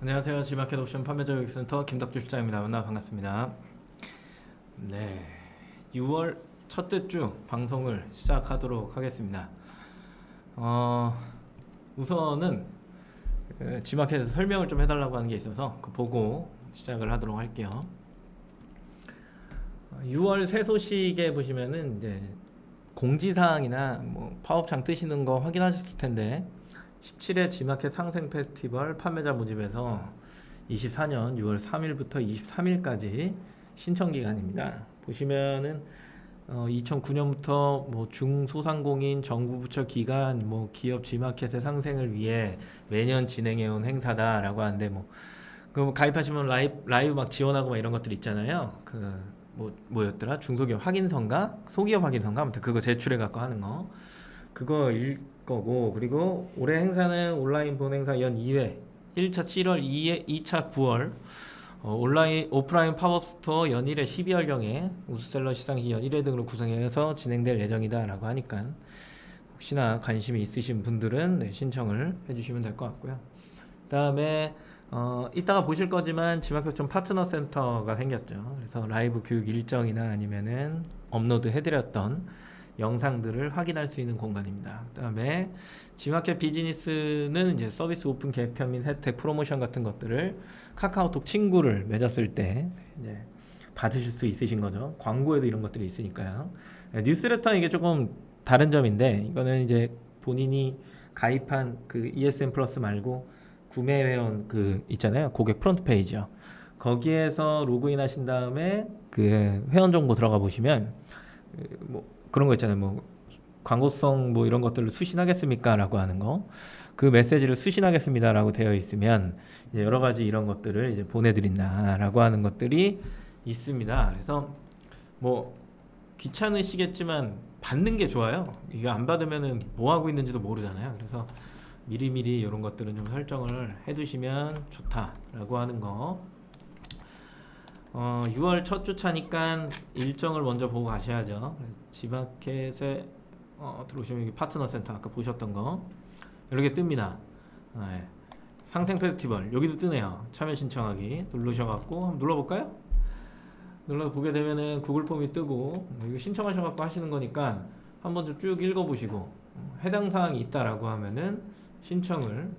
안녕하세요. G마켓 옵션 판매자 교육센터 김덕주 실장입니다. 만나 반갑습니다. 네, 6월 첫째 주 방송을 시작하도록 하겠습니다. 우선은 G마켓에서 설명을 좀 해달라고 하는 게 있어서 그 보고 시작을 하도록 할게요. 6월 새 소식에 보시면은 이제 공지사항이나 뭐 파업창 뜨시는 거 확인하셨을 텐데 17회 G마켓 상생 페스티벌 판매자 모집에서 24년 6월 3일부터 23일까지 신청 기간입니다. 보시면은 2009년부터 뭐 중소상공인 정부 부처 기관 뭐 기업 G마켓의 상생을 위해 매년 진행해 온 행사다라고 하는데 그 가입하시면 라이브 막 지원하고 막 이런 것들 있잖아요. 뭐였더라? 중소기업 확인서인가? 소기업 확인서인가? 아무튼 그거 제출해 갖고 하는 거. 그거일 거고, 그리고 올해 행사는 온라인 본행사 연 2회 1차 7월 2차 9월 오프라인 팝업 스토어 연 1회 12월경에 우수셀러 시상식 연 1회 등으로 구성해서 진행될 예정이다 라고 하니까 혹시나 관심이 있으신 분들은 신청을 해주시면 될 것 같고요. 그 다음에 이따가 보실 거지만 G마켓 파트너 센터가 생겼죠. 그래서 라이브 교육 일정이나 아니면은 업로드 해드렸던 영상들을 확인할 수 있는 공간입니다. 그 다음에 G마켓 비즈니스는 이제 서비스 오픈 개편 및 혜택 프로모션 같은 것들을 카카오톡 친구를 맺었을 때 이제 받으실 수 있으신 거죠. 광고에도 이런 것들이 있으니까요. 뉴스레터 이게 조금 다른 점인데 이거는 이제 본인이 가입한 그 ESN 플러스 말고 구매 회원 그 있잖아요. 고객 프론트 페이지요. 거기에서 로그인 하신 다음에 그 회원 정보 들어가 보시면 뭐 그런 거 있잖아요. 뭐 광고성 뭐 이런 것들을 수신하겠습니까? 라고 하는 거. 그 메시지를 수신하겠습니다. 라고 되어 있으면 이제 여러 가지 이런 것들을 이제 보내드린다. 라고 하는 것들이 있습니다. 그래서 뭐 귀찮으시겠지만 받는 게 좋아요. 이거 안 받으면은 뭐 하고 있는지도 모르잖아요. 그래서 미리미리 이런 것들은 좀 설정을 해두시면 좋다라고 하는 거. 6월 첫 주차니까 일정을 먼저 보고 가셔야죠. G마켓에 들어오시면 여기 파트너 센터 아까 보셨던 거 이렇게 뜹니다. 네. 상생 페스티벌 여기도 뜨네요. 참여 신청하기 누르셔갖고 한번 눌러볼까요? 눌러서 보게 되면은 구글 폼이 뜨고 이거 신청하셔갖고 하시는 거니까 한번 좀 쭉 읽어보시고 해당 사항이 있다라고 하면은 신청을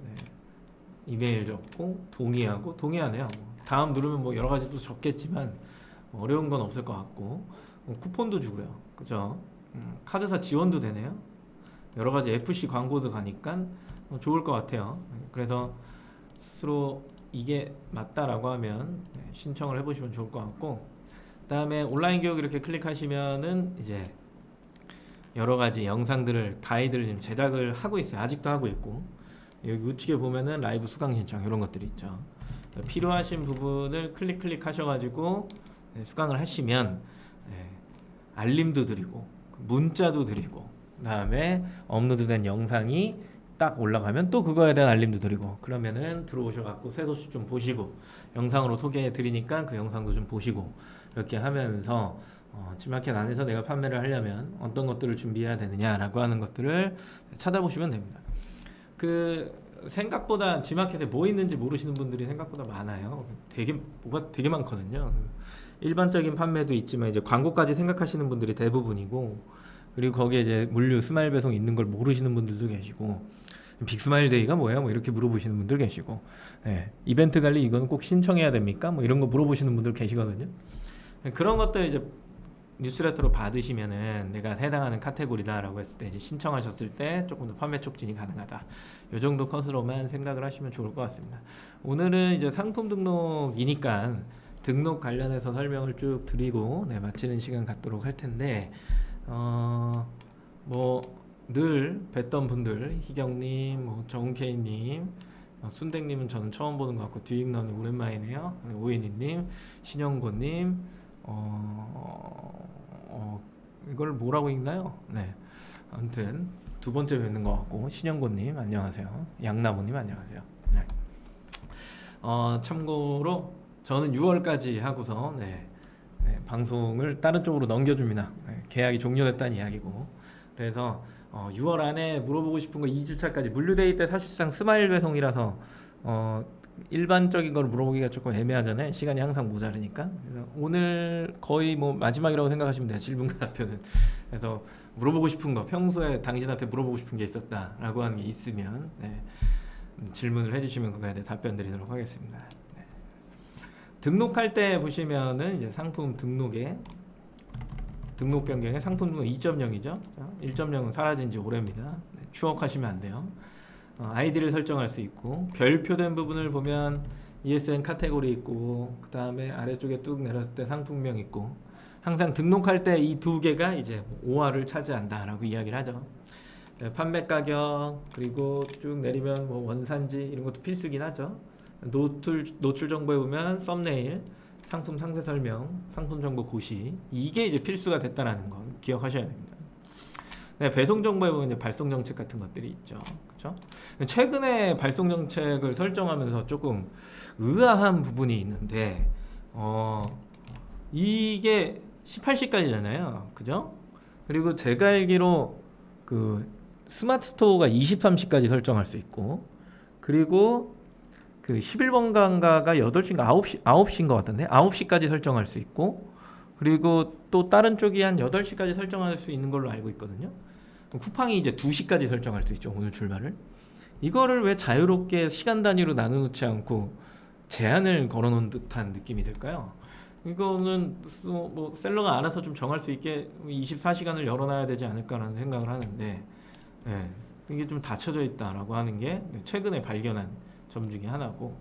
이메일 적고 동의하네요. 다음 누르면 뭐 여러 가지 또 적겠지만 어려운 건 없을 것 같고 쿠폰도 주고요. 그죠? 카드사 지원도 되네요. 여러 가지 FC 광고도 가니까 좋을 것 같아요. 그래서 스스로 이게 맞다라고 하면 신청을 해보시면 좋을 것 같고, 그 다음에 온라인 교육 이렇게 클릭하시면은 이제 여러 가지 영상들을 가이드를 지금 제작을 하고 있어요. 아직도 하고 있고 여기 우측에 보면은 라이브 수강 신청 이런 것들이 있죠. 필요하신 부분을 클릭 하셔가지고 수강을 하시면 알림도 드리고 문자도 드리고 그 다음에 업로드된 영상이 딱 올라가면 또 그거에 대한 알림도 드리고 그러면은 들어오셔갖고 새 소식 좀 보시고 영상으로 소개해 드리니까 그 영상도 좀 보시고 이렇게 하면서 G마켓 안에서 내가 판매를 하려면 어떤 것들을 준비해야 되느냐라고 하는 것들을 찾아보시면 됩니다. 생각보다 G마켓에 뭐 있는지 모르시는 분들이 생각보다 많아요. 뭐가 되게 많거든요. 일반적인 판매도 있지만 이제 광고까지 생각하시는 분들이 대부분이고, 그리고 거기에 이제 물류 스마일 배송 있는 걸 모르시는 분들도 계시고, 빅스마일 데이가 뭐예요? 뭐 이렇게 물어보시는 분들 계시고, 이벤트 관리 이거는 꼭 신청해야 됩니까? 뭐 이런 거 물어보시는 분들 계시거든요. 그런 것들 이제 뉴스레터로 받으시면은 내가 해당하는 카테고리다라고 했을 때 이제 신청하셨을 때 조금 더 판매 촉진이 가능하다. 요 정도 컷으로만 생각을 하시면 좋을 것 같습니다. 오늘은 이제 상품 등록이니까 등록 관련해서 설명을 쭉 드리고 마치는 시간 갖도록 할 텐데 뭐 늘 뵀던 분들 희경님, 뭐 정은케이님, 순댕님은 저는 처음 보는 것 같고 뒤익너님 오랜만이네요. 오인희님, 신영곤님, 이걸 뭐라고 읽나요? 네, 아무튼 두 번째 뵙는 것 같고 신영곤님 안녕하세요. 양나무님 안녕하세요. 네. 참고로 저는 6월까지 하고서 방송을 다른 쪽으로 넘겨줍니다. 계약이 종료됐다는 이야기고, 그래서 6월 안에 물어보고 싶은 거 2주차까지 물류데이 때 사실상 스마일 배송이라서 일반적인 걸 물어보기가 조금 애매하잖아요. 시간이 항상 모자르니까. 그래서 오늘 거의 뭐 마지막이라고 생각하시면 돼요. 질문과 답변은. 그래서 물어보고 싶은 거, 평소에 당신한테 물어보고 싶은 게 있었다라고 하는 게 있으면 네, 질문을 해주시면 그거에 대해 답변 드리도록 하겠습니다. 네. 등록할 때 보시면은 이제 상품 등록에 등록 변경에 상품 등록 2.0이죠. 1.0은 사라진 지 오래입니다. 네, 추억하시면 안 돼요. 아이디를 설정할 수 있고 별표된 부분을 보면 ESN 카테고리 있고 그 다음에 아래쪽에 뚝 내렸을 때 상품명 있고 항상 등록할 때 이 두 개가 이제 OR을 차지한다라고 이야기를 하죠. 네, 판매 가격 그리고 쭉 내리면 뭐 원산지 이런 것도 필수긴 하죠. 노출 정보에 보면 썸네일, 상품 상세 설명, 상품 정보 고시 이게 이제 필수가 됐다라는 거 기억하셔야 됩니다. 네, 배송 정보에 보면 이제 발송 정책 같은 것들이 있죠. 그렇죠? 최근에 발송 정책을 설정하면서 조금 의아한 부분이 있는데 이게 18시까지잖아요. 그죠? 그리고 제가 알기로 그 스마트 스토어가 23시까지 설정할 수 있고 그리고 그 11번가가 8시인가 9시인 것 같던데 9시까지 설정할 수 있고 그리고 또 다른 쪽이 한 8시까지 설정할 수 있는 걸로 알고 있거든요. 쿠팡이 이제 2시까지 설정할 수 있죠. 오늘 출발을. 이거를 왜 자유롭게 시간 단위로 나눠놓지 않고 제한을 걸어놓은 듯한 느낌이 들까요? 이거는 뭐 셀러가 알아서 좀 정할 수 있게 24시간을 열어놔야 되지 않을까라는 생각을 하는데 네, 이게 좀 닫혀져 있다라고 하는 게 최근에 발견한 점 중에 하나고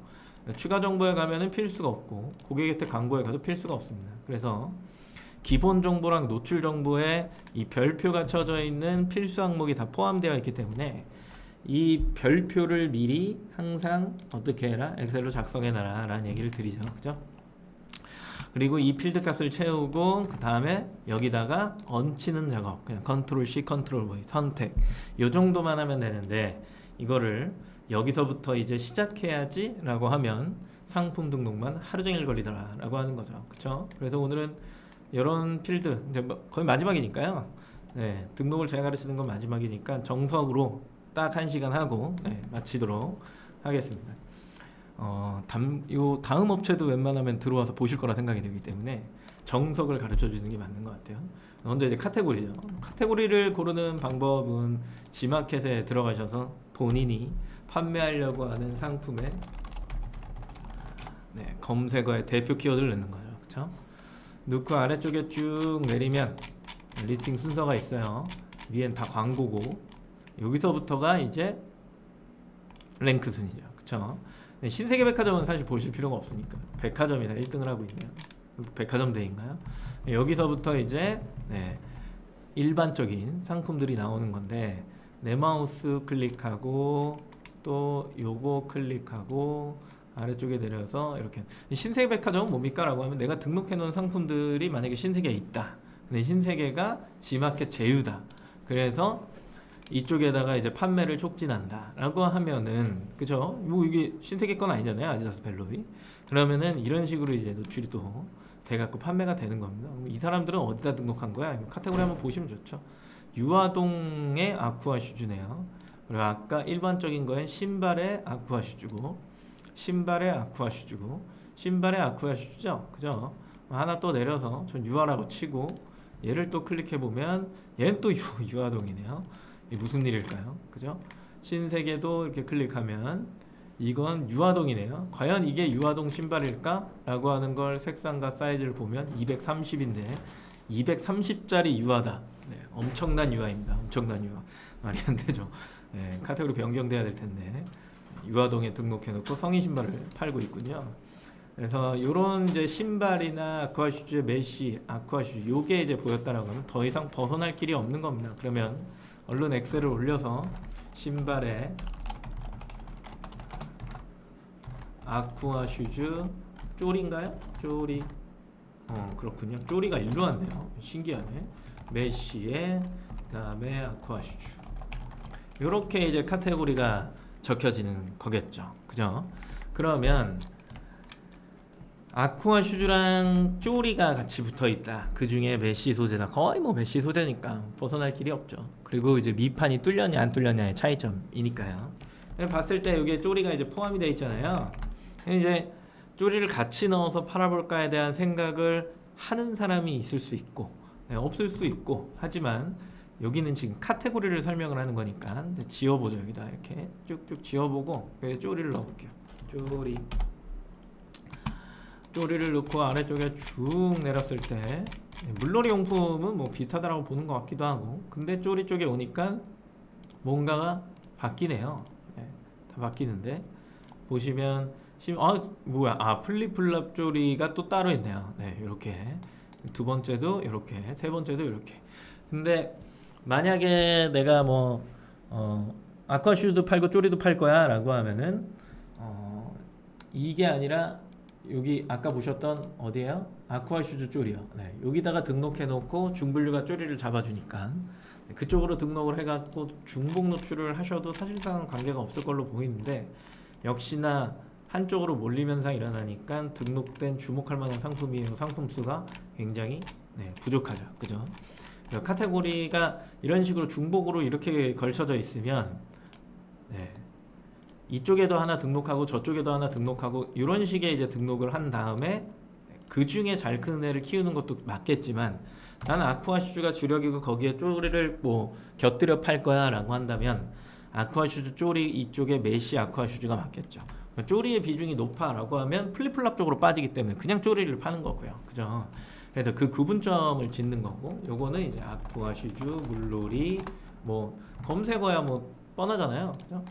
추가 정보에 가면은 필수가 없고 고객 혜택 광고에 가도 필수가 없습니다. 그래서 기본 정보랑 노출 정보에 이 별표가 쳐져 있는 필수 항목이 다 포함되어 있기 때문에 이 별표를 미리 항상 어떻게 해라? 엑셀로 작성해놔라 라는 얘기를 드리죠. 그죠? 그리고 이 필드 값을 채우고 그 다음에 여기다가 얹히는 작업 그냥 컨트롤 C, 컨트롤 V 선택 요 정도만 하면 되는데 이거를 여기서부터 이제 시작해야지 라고 하면 상품 등록만 하루 종일 걸리더라 라고 하는 거죠. 그쵸? 그래서 오늘은 이런 필드 이제 거의 마지막이니까요. 네, 등록을 제가 가르치는 건 마지막이니까 정석으로 딱 1시간 하고 네, 마치도록 하겠습니다. 요 다음 업체도 웬만하면 들어와서 보실 거라 생각이 되기 때문에 정석을 가르쳐 주는 게 맞는 것 같아요. 먼저 이제 카테고리죠. 카테고리를 고르는 방법은 지마켓에 들어가셔서 본인이 판매하려고 하는 상품의 네, 검색어에 대표 키워드를 넣는 거죠. 그렇죠? 넣고 아래쪽에 쭉 내리면 리스팅 순서가 있어요. 위엔 다 광고고 여기서부터가 이제 랭크 순이죠. 그쵸? 신세계백화점은 사실 보실 필요가 없으니까 백화점이 다 1등을 하고 있네요. 백화점 대인가요? 여기서부터 이제 네, 일반적인 상품들이 나오는 건데 내 마우스 클릭하고 또 요거 클릭하고 아래쪽에 내려서 이렇게 신세계백화점은 뭡니까? 라고 하면 내가 등록해 놓은 상품들이 만약에 신세계에 있다. 근데 신세계가 지마켓 제휴다. 그래서 이쪽에다가 이제 판매를 촉진한다 라고 하면은 그죠? 뭐 이게 신세계 건 아니잖아요. 아디다스 벨로이. 그러면은 이런 식으로 이제 노출이 또 돼갖고 판매가 되는 겁니다. 이 사람들은 어디다 등록한 거야? 카테고리 한번 보시면 좋죠. 유아동의 아쿠아 슈즈네요. 그리고 아까 일반적인 거엔 신발의 아쿠아 슈즈고 신발의 아쿠아 슈즈고 신발의 아쿠아 슈즈죠. 그죠? 하나 또 내려서 전 유아라고 치고 얘를 또 클릭해보면 얘는 또 유아동이네요. 이게 무슨 일일까요? 그죠? 신세계도 이렇게 클릭하면 이건 유아동이네요. 과연 이게 유아동 신발일까? 라고 하는 걸 색상과 사이즈를 보면 230인데 230짜리 유아다. 네, 엄청난 유아입니다. 엄청난 유아. 말이 안 되죠. 네, 카테고리 변경돼야 될 텐데 유아동에 등록해놓고 성인 신발을 팔고 있군요. 그래서 요런 이제 신발이나 아쿠아 슈즈의 메쉬, 아쿠아 슈즈 요게 이제 보였다라고 하면 더 이상 벗어날 길이 없는 겁니다. 그러면 얼른 엑셀을 올려서 신발에 아쿠아 슈즈 쪼리인가요? 쪼리. 그렇군요. 쪼리가 일로 왔네요. 신기하네. 메쉬에 그다음에 아쿠아 슈즈. 요렇게 이제 카테고리가 적혀지는 거겠죠. 그죠? 그러면 아쿠아 슈즈랑 쪼리가 같이 붙어 있다. 그 중에 메쉬 소재다. 거의 뭐 메쉬 소재니까 벗어날 길이 없죠. 그리고 이제 밑판이 뚫렸냐 안 뚫렸냐의 차이점이니까요. 봤을 때 여기에 쪼리가 이제 포함이 되어 있잖아요. 이제 쪼리를 같이 넣어서 팔아볼까에 대한 생각을 하는 사람이 있을 수 있고 없을 수 있고 하지만 여기는 지금 카테고리를 설명을 하는 거니까 지워보죠. 여기다 이렇게 쭉쭉 지워보고 여기 쪼리를 넣어볼게요. 쪼리를 넣고 아래쪽에 쭉 내렸을 때 물놀이 용품은 뭐 비슷하다라고 보는 것 같기도 하고 근데 쪼리 쪽에 오니까 뭔가가 바뀌네요. 다 바뀌는데 보시면 플립플랍 쪼리가 또 따로 있네요. 이렇게 두 번째도 이렇게 세 번째도 이렇게. 근데 만약에 내가 아쿠아슈즈도 팔고 쪼리도 팔 거야 라고 하면은 이게 아니라 여기 아까 보셨던 어디에요? 아쿠아슈즈 쪼리요. 여기다가 등록해 놓고 중분류가 쪼리를 잡아주니까 그쪽으로 등록을 해갖고 중복 노출을 하셔도 사실상 관계가 없을 걸로 보이는데 역시나 한쪽으로 몰림 현상이 일어나니까 등록된 주목할 만한 상품이에요. 상품 수가 굉장히 부족하죠. 그죠? 카테고리가 이런 식으로 중복으로 이렇게 걸쳐져 있으면 이쪽에도 하나 등록하고 저쪽에도 하나 등록하고 이런 식의 이제 등록을 한 다음에 그 중에 잘 크는 애를 키우는 것도 맞겠지만 나는 아쿠아슈즈가 주력이고 거기에 쪼리를 곁들여 팔 거야 라고 한다면 아쿠아슈즈 쪼리 이쪽에 메쉬 아쿠아슈즈가 맞겠죠. 쪼리의 비중이 높아 라고 하면 플립플랍 쪽으로 빠지기 때문에 그냥 쪼리를 파는 거고요. 그죠? 그래서 그 구분점을 짓는 거고 요거는 이제 아쿠아슈즈, 물놀이 검색어야 뻔하잖아요. 그죠?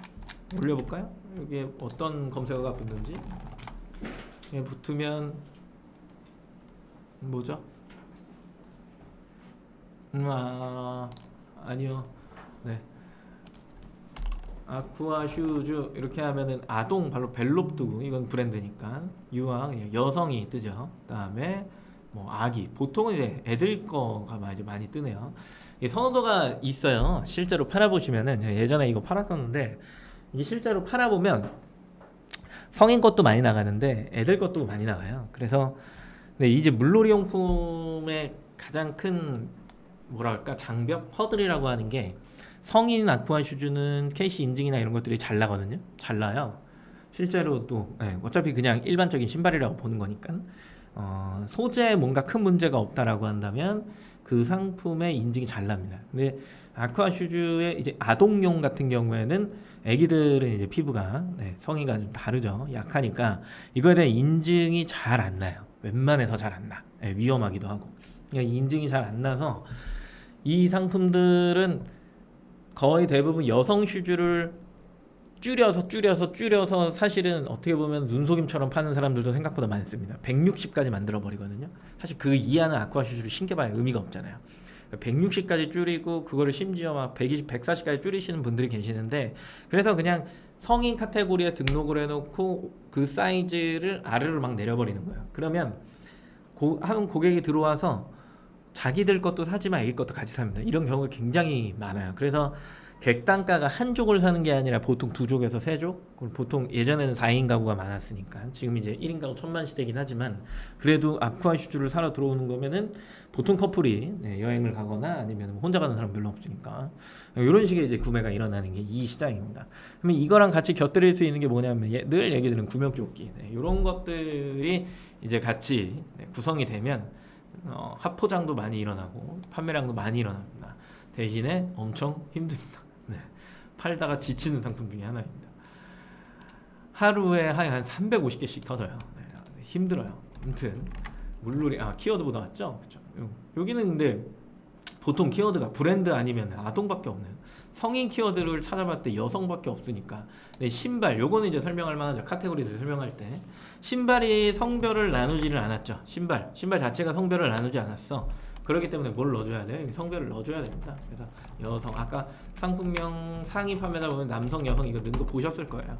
올려볼까요? 여기에 어떤 검색어가 붙는지. 붙으면 뭐죠? 아니요. 아쿠아슈즈 이렇게 하면은 아동 벨롭두 이건 브랜드니까 유황 여성이 뜨죠. 그다음에 아기 보통은 이제 애들 거가 많이 뜨네요. 선호도가 있어요. 실제로 팔아보시면은 예전에 이거 팔았었는데 이게 실제로 팔아보면 성인 것도 많이 나가는데 애들 것도 많이 나가요. 그래서 이제 물놀이 용품의 가장 큰 장벽 허들이라고 하는 게 성인 아쿠아슈즈는 KC 인증이나 이런 것들이 잘 나거든요. 잘 나요. 실제로 또 어차피 그냥 일반적인 신발이라고 보는 거니까 소재에 뭔가 큰 문제가 없다라고 한다면 그 상품의 인증이 잘 납니다. 근데 아쿠아슈즈의 이제 아동용 같은 경우에는 애기들은 이제 피부가 성인과 좀 다르죠. 약하니까 이거에 대한 인증이 잘 안 나요. 웬만해서 잘 안 나. 위험하기도 하고. 인증이 잘 안 나서 이 상품들은 거의 대부분 여성 슈즈를 줄여서 사실은 어떻게 보면 눈속임처럼 파는 사람들도 생각보다 많습니다. 160까지 만들어 버리거든요. 사실 그 이하는 아쿠아 슈즈를 신겨봐야 의미가 없잖아요. 160까지 줄이고 그거를 심지어 막 120, 140까지 줄이시는 분들이 계시는데 그래서 그냥 성인 카테고리에 등록을 해놓고 그 사이즈를 아래로 막 내려버리는 거예요. 그러면 한 고객이 들어와서 자기들 것도 사지만 애기 것도 같이 삽니다. 이런 경우가 굉장히 많아요. 그래서 객단가가 한 족을 사는 게 아니라 보통 두 족에서 세 족, 보통 예전에는 4인 가구가 많았으니까 지금 이제 1인 가구 1000만 시대긴 하지만 그래도 아쿠아 슈즈를 사러 들어오는 거면은 보통 커플이 여행을 가거나 아니면 혼자 가는 사람 별로 없으니까 이런 식의 이제 구매가 일어나는 게 이 시장입니다. 그러면 이거랑 같이 곁들일 수 있는 게 뭐냐면 늘 얘기 드리는 구명조끼 이런 것들이 이제 같이 구성이 되면 합포장도 많이 일어나고 판매량도 많이 일어납니다. 대신에 엄청 힘듭니다. 팔다가 지치는 상품 중에 하나입니다. 하루에 한 350개씩 터져요. 힘들어요. 아무튼 물놀이 키워드보다 낫죠? 그쵸? 여기는 근데 보통 키워드가 브랜드 아니면 아동밖에 없는 성인 키워드를 찾아봤을 때 여성밖에 없으니까. 신발 요거는 이제 설명할 만하죠. 카테고리들 설명할 때 신발이 성별을 나누지를 않았죠. 신발 자체가 성별을 나누지 않았어. 그렇기 때문에 뭘 넣어줘야 돼요? 성별을 넣어줘야 됩니다. 그래서 여성 아까 상품명 상위 판매자 보면 남성 여성 이거 넣은 거 보셨을 거예요.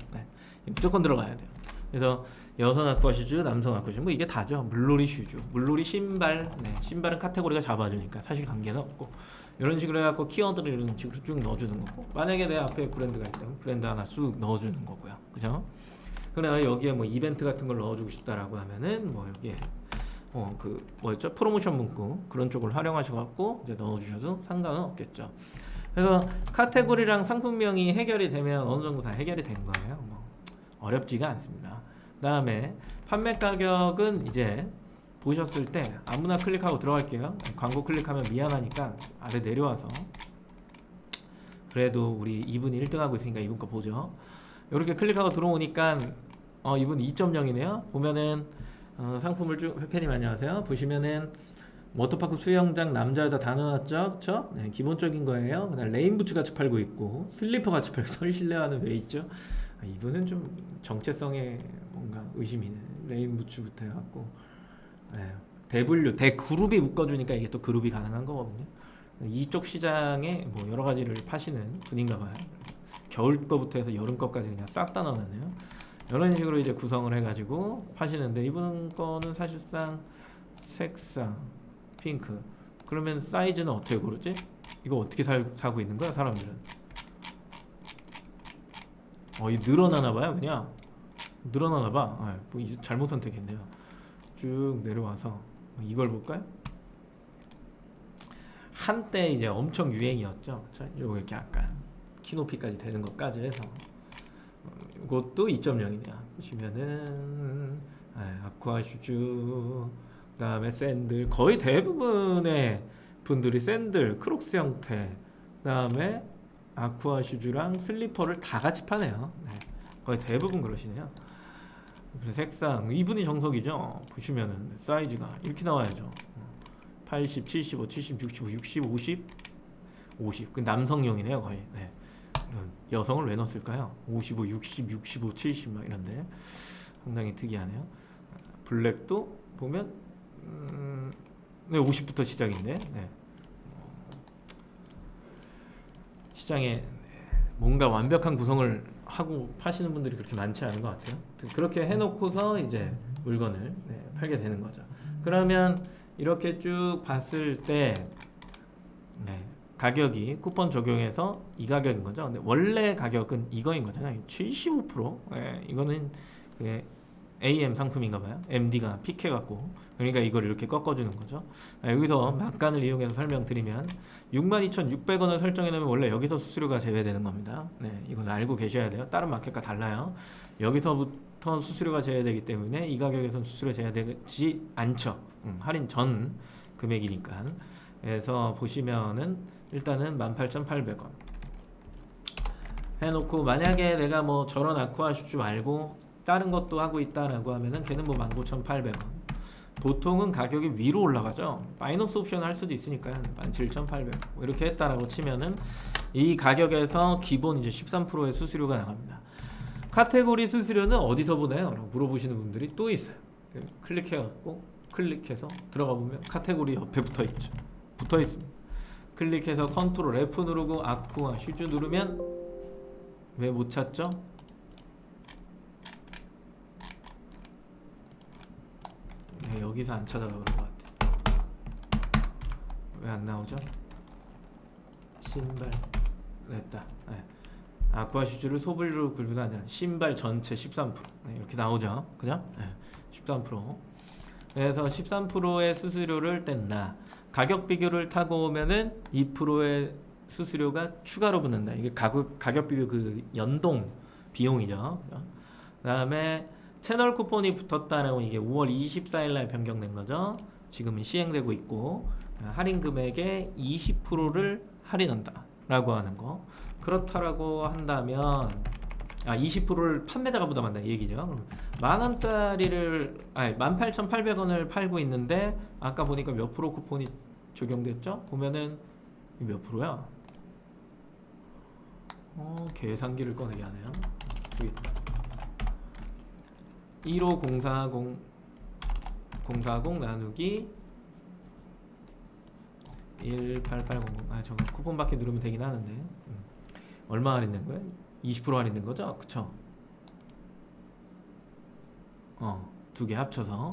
무조건 들어가야 돼요. 그래서 여성 아쿠아 슈즈, 남성 아쿠아 슈즈 이게 다죠. 물놀이 슈즈, 물놀이 신발. 신발은 카테고리가 잡아주니까 사실 관계는 없고 이런 식으로 해갖고 키워드를 이런 식으로 쭉 넣어주는 거고 뭐내 앞에 브랜드가 있다면 브랜드 하나 쑥 넣어주는 거고요. 그죠? 그래 여기에 이벤트 같은 걸 넣어주고 싶다라고 하면은 여기에 프로모션 문구 그런 쪽을 활용하셔갖고 이제 넣어주셔도 상관은 없겠죠. 그래서 카테고리랑 상품명이 해결이 되면 어느 정도 다 해결이 된 거예요. 어렵지가 않습니다. 다음에 판매 가격은 이제 보셨을 때 아무나 클릭하고 들어갈게요. 광고 클릭하면 미안하니까 아래 내려와서 그래도 우리 이분이 1등하고 있으니까 이분 거 보죠. 이렇게 클릭하고 들어오니까 이분 2.0이네요. 보면은 상품을 쭉 회피님 안녕하세요. 보시면은 워터파크 수영장 남자 여자 다 넣어놨죠, 그쵸? 네, 기본적인 거예요. 그다음 레인부츠 같이 팔고 있고 슬리퍼 같이 팔고 설실내화는 왜 있죠? 이분은 좀 정체성에 뭔가 의심이네. 레인부츠부터 해갖고 대그룹이 묶어주니까 이게 또 그룹이 가능한 거거든요. 이쪽 시장에 뭐 여러 가지를 파시는 분인가 봐요. 겨울 거부터 해서 여름 거까지 그냥 싹 다 넣어놨네요. 이런 식으로 이제 구성을 해가지고 파시는데 이분 거는 사실상 색상 핑크. 그러면 사이즈는 어떻게 고르지? 이거 어떻게 사고 있는 거야 사람들은? 이 늘어나나봐요. 그냥 늘어나나봐. 뭐 잘못 선택했네요. 쭉 내려와서 이걸 볼까요? 한때 이제 엄청 유행이었죠. 요거 이렇게 약간 키높이까지 되는 것까지 해서 이것도 2.0이네요. 보시면은 아쿠아 슈즈, 그다음에 샌들, 거의 대부분의 분들이 샌들, 크록스 형태, 그다음에 아쿠아 슈즈랑 슬리퍼를 다 같이 파네요. 거의 대부분 그러시네요. 그래서 색상 이분이 정석이죠. 보시면은 사이즈가 이렇게 나와야죠. 80, 75, 70, 65, 60, 50, 50. 그 남성용이네요 거의. 여성을 왜 넣었을까요? 55, 60, 65, 70 막 이런데 상당히 특이하네요. 블랙도 보면 50부터 시작인데 시장에 뭔가 완벽한 구성을 하고 파시는 분들이 그렇게 많지 않은 것 같아요. 그렇게 해놓고서 이제 물건을 팔게 되는 거죠. 그러면 이렇게 쭉 봤을 때 가격이 쿠폰 적용해서 이 가격인 거죠. 근데 원래 가격은 이거인 거잖아요. 75%. 이거는 AM 상품인가 봐요. MD가 픽해 갖고 그러니까 이걸 이렇게 꺾어주는 거죠. 여기서 막간을 이용해서 설명드리면 62,600원을 설정해 놓으면 원래 여기서 수수료가 제외되는 겁니다. 이건 알고 계셔야 돼요. 다른 마켓과 달라요. 여기서부터 수수료가 제외되기 때문에 이 가격에서는 수수료 제외되지 않죠. 할인 전 금액이니까. 그래서 보시면은 일단은 18,800원 해놓고 만약에 내가 뭐 저런 아쿠아 슈즈 말고 다른 것도 하고 있다라고 하면은 걔는 뭐 19,800원. 보통은 가격이 위로 올라가죠. 마이너스 옵션 할 수도 있으니까 17,800원 이렇게 했다라고 치면은 이 가격에서 기본 이제 13%의 수수료가 나갑니다. 카테고리 수수료는 어디서 보나요? 라고 물어보시는 분들이 또 있어요. 클릭해갖고 클릭해서 들어가 보면 카테고리 옆에 붙어 있죠. 붙어 있습니다. 클릭해서 컨트롤 F 누르고 아쿠아 슈즈 누르면 왜 못 찾죠? 여기서 안 찾아가 그런 것 같아. 왜 안 나오죠? 신발 됐다. 아쿠아 슈즈를 소분류로 굴리고 다니는 신발 전체 13% 이렇게 나오죠. 그죠? 13%. 그래서 13%의 수수료를 뗀다. 가격 비교를 타고 오면은 2%의 수수료가 추가로 붙는다. 이게 가격 비교 그 연동 비용이죠. 그다음에 채널 쿠폰이 붙었다라고 이게 5월 24일 날 변경된 거죠. 지금은 시행되고 있고 할인 금액의 20%를 할인한다라고 하는 거. 그렇다라고 한다면 20%를 판매자가 부담한다 이 얘기죠. 그럼 18,800원을 팔고 있는데 아까 보니까 몇 프로 쿠폰이 적용됐죠? 보면은 몇 프로야? 계산기를 꺼내게 하네요. 여기 있다. 15040 040 나누기 18800 저거 쿠폰밖에 누르면 되긴 하는데 얼마 할인된 거예요? 20% 할인된 거죠? 그쵸? 두 개 합쳐서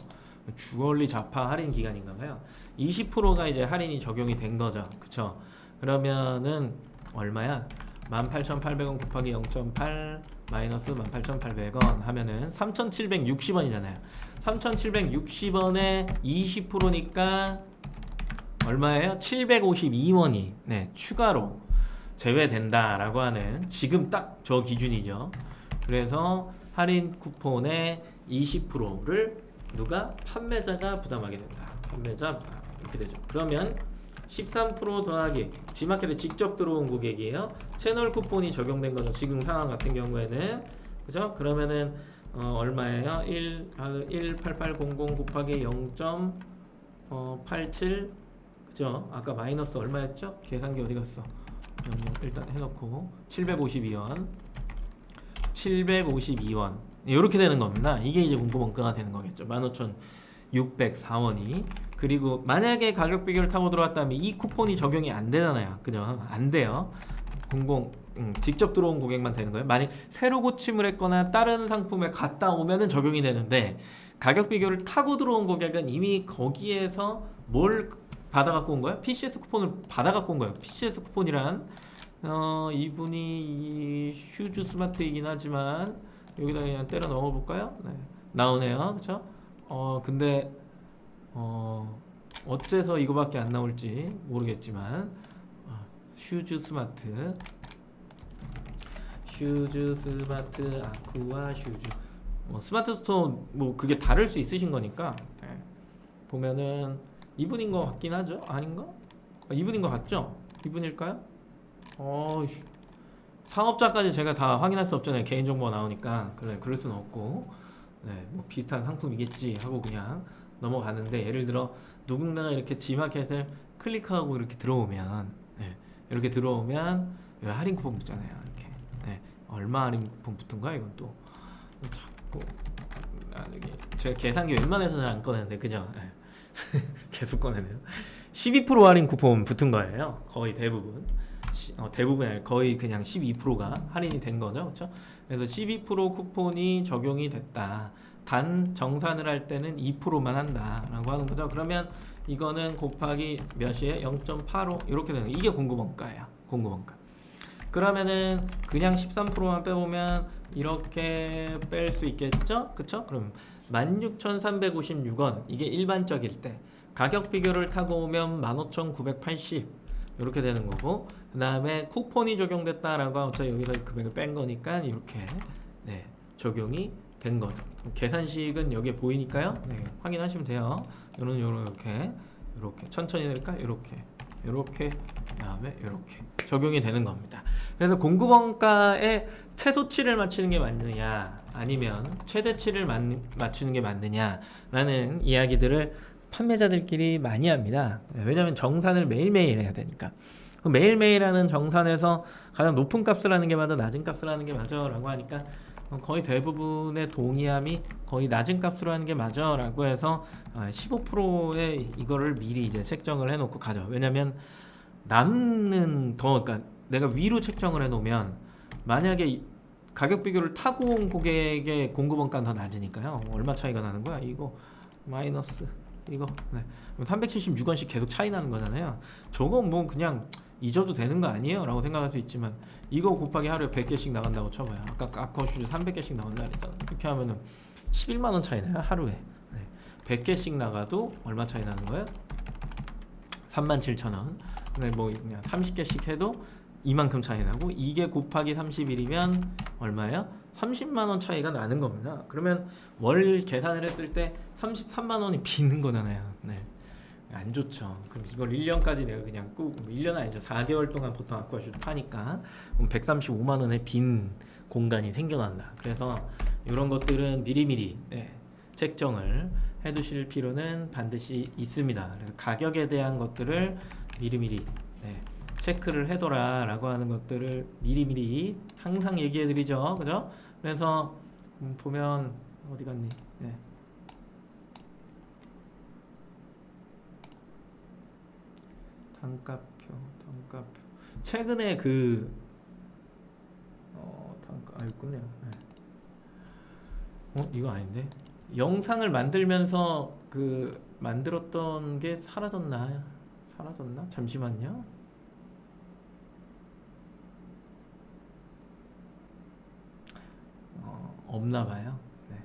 주얼리 자파 할인 기간인가 봐요. 20%가 이제 할인이 적용이 된 거죠. 그쵸? 그러면은 얼마야? 18,800원 곱하기 0.8 마이너스 18,800원 하면은 3,760원이잖아요. 3,760원에 20%니까 얼마예요? 752원이 추가로 제외된다라고 하는 지금 딱 저 기준이죠. 그래서 할인 쿠폰에 20%를 누가 판매자가 부담하게 된다. 판매자 부담. 이렇게 되죠. 그러면 13% 더하기 G마켓에 직접 들어온 고객이에요. 채널 쿠폰이 적용된 거죠. 지금 상황 같은 경우에는 그죠? 그러면은 얼마예요? 18800 곱하기 0.87 그죠? 아까 마이너스 얼마였죠? 계산기 어디 갔어? 일단 해놓고 752원 이렇게 되는 겁니다. 이게 이제 공급원가가 되는 거겠죠. 15,604원이. 그리고 만약에 가격 비교를 타고 들어왔다면 이 쿠폰이 적용이 안 되잖아요. 그죠? 안 돼요. 직접 들어온 고객만 되는 거예요. 만약 새로 고침을 했거나 다른 상품에 갔다 오면은 적용이 되는데 가격 비교를 타고 들어온 고객은 이미 거기에서 뭘 받아 갖고 온 거예요? PCS 쿠폰을 받아 갖고 온 거예요. PCS 쿠폰이란 이분이 휴즈 스마트이긴 하지만 여기다 그냥 때려 넣어 볼까요? 네. 나오네요. 그렇죠? 근데 어째서 이거밖에 안 나올지 모르겠지만 휴즈 스마트 아쿠아 휴즈 스마트 스토어 뭐 그게 다를 수 있으신 거니까 네. 보면은 이분인 거 같긴 하죠? 아닌가? 이분인 거 같죠? 이분일까요? 상업자까지 제가 다 확인할 수 없잖아요. 개인정보가 나오니까 그럴 수는 없고 네, 뭐 비슷한 상품이겠지 하고 그냥 넘어가는데 예를 들어 누군가가 이렇게 G마켓을 클릭하고 이렇게 들어오면 네, 이렇게 들어오면 여기 할인 쿠폰 붙잖아요. 이렇게 네, 얼마 할인 쿠폰 붙은가 이건 또 자꾸 나중에 제가 계산기 웬만해서 잘 안 꺼내는데 그죠? 네. 계속 꺼내네요. 12% 할인 쿠폰 붙은 거예요. 거의 대부분. 대부분이 아니라 거의 그냥 12%가 할인이 된 거죠. 그렇죠? 그래서 12% 쿠폰이 적용이 됐다. 단 정산을 할 때는 2%만 한다라고 하는 거죠. 그러면 이거는 곱하기 몇이에요? 0.85 이렇게 되는 거. 이게 공급원가예요. 공급원가. 그러면은 그냥 13%만 빼보면 이렇게 뺄 수 있겠죠? 그쵸? 그럼 16,356원 이게 일반적일 때 가격 비교를 타고 오면 15,980 이렇게 되는 거고 그 다음에 쿠폰이 적용됐다라고 하면 여기서 금액을 뺀 거니까 이렇게 네, 적용이 된 거죠. 계산식은 여기에 보이니까요. 네, 확인하시면 돼요. 이렇게 천천히 될까? 이렇게 그다음에 이렇게 적용이 되는 겁니다. 그래서 공급원가에 최소치를 맞추는 게 맞느냐 아니면 최대치를 맞추는 게 맞느냐라는 이야기들을 판매자들끼리 많이 합니다. 왜냐하면 정산을 매일매일 해야 되니까. 매일매일 하는 정산에서 가장 높은 값을 하는 게 맞아 낮은 값을 하는 게 맞아 라고 하니까 거의 대부분의 동의함이 거의 낮은 값으로 하는 게 맞아 라고 해서 15%의 이거를 미리 이제 책정을 해놓고 가죠. 왜냐면 남는 그러니까 내가 위로 책정을 해놓으면 만약에 가격 비교를 타고 온 고객의 공급원가는 더 낮으니까요. 얼마 차이가 나는 거야? 이거 마이너스 이거 네. 376원씩 계속 차이 나는 거잖아요. 저건 뭐 그냥 잊어도 되는 거 아니에요? 라고 생각할 수 있지만 이거 곱하기 하루에 100개씩 나간다고 쳐봐요. 아까 아쿠아슈즈 300개씩 나간다 그랬잖아. 이렇게 하면은 11만원 차이 나요 하루에. 네. 100개씩 나가도 얼마 차이 나는 거예요? 37,000원. 근데 뭐 그냥 30개씩 해도 이만큼 차이 나고 이게 곱하기 30일이면 얼마예요? 30만원 차이가 나는 겁니다. 그러면 월 계산을 했을 때 33만원이 비는 거잖아요. 네. 안 좋죠. 그럼 이걸 1년까지 내가 그냥 꾹 1년 아니죠. 4개월 동안 보통 아쿠아슈즈 파니까 그럼 135만원의 빈 공간이 생겨난다. 그래서 이런 것들은 미리미리 네, 책정을 해두실 필요는 반드시 있습니다. 그래서 가격에 대한 것들을 미리미리 네, 체크를 해둬라 라고 하는 것들을 미리미리 항상 얘기해드리죠. 그죠? 그래서 보면 어디 갔니? 네. 단가표 최근에 단가 있군요. 네. 이거 아닌데 영상을 만들면서 만들었던 게 사라졌나? 잠시만요. 없나봐요. 네.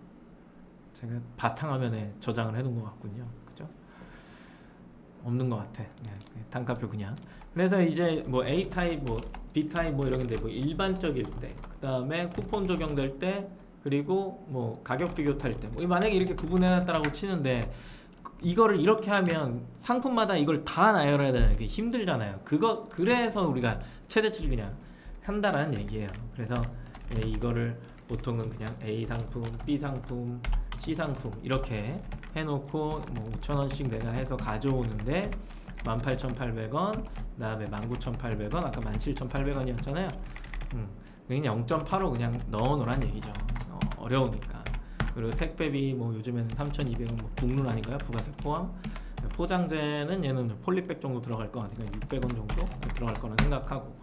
제가 바탕화면에 저장을 해놓은 것 같군요. 그죠? 없는 것 같아. 네. 단가표 그냥. 그래서 이제 뭐 A 타입, 뭐 B 타입 뭐 이런데 뭐 일반적일 때, 그 다음에 쿠폰 적용될 때, 그리고 뭐 가격 비교 탈 때, 뭐 만약에 이렇게 구분해놨다라고 치는데 이거를 이렇게 하면 상품마다 이걸 다 나열해야 되는 게 힘들잖아요. 그래서 우리가 최대치를 그냥 한다라는 얘기예요. 그래서 이거를 보통은 그냥 A 상품, B 상품, C 상품 이렇게 해놓고 뭐 5,000원씩 내가 해서 가져오는데 18,800원, 그 다음에 19,800원, 아까 17,800원이었잖아요. 그냥 0.85 그냥 넣어놓으란 얘기죠. 어려우니까. 그리고 택배비 뭐 요즘에는 3,200원 뭐 국룰 아닌가요? 부가세 포함. 포장재는 얘는 폴리백 정도 들어갈 거 같으니까 600원 정도 들어갈 거라 생각하고.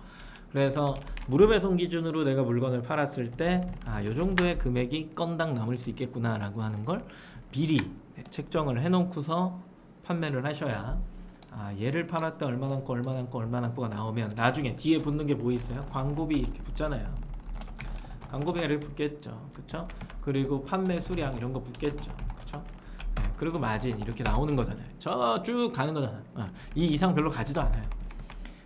그래서 무료 배송 기준으로 내가 물건을 팔았을 때 요 정도의 금액이 건당 남을 수 있겠구나 라고 하는 걸 미리 책정을 해놓고서 판매를 하셔야 얘를 팔았을 때 얼마 남고 얼마 남고 얼마 남고가 나오면 나중에 뒤에 붙는 게 뭐 있어요? 광고비 이렇게 붙잖아요. 광고비가 이렇게 붙겠죠. 그쵸? 그리고 판매 수량 이런 거 붙겠죠. 그쵸? 네, 그리고 마진 이렇게 나오는 거잖아요. 저 쭉 가는 거잖아요. 이 이상 별로 가지도 않아요.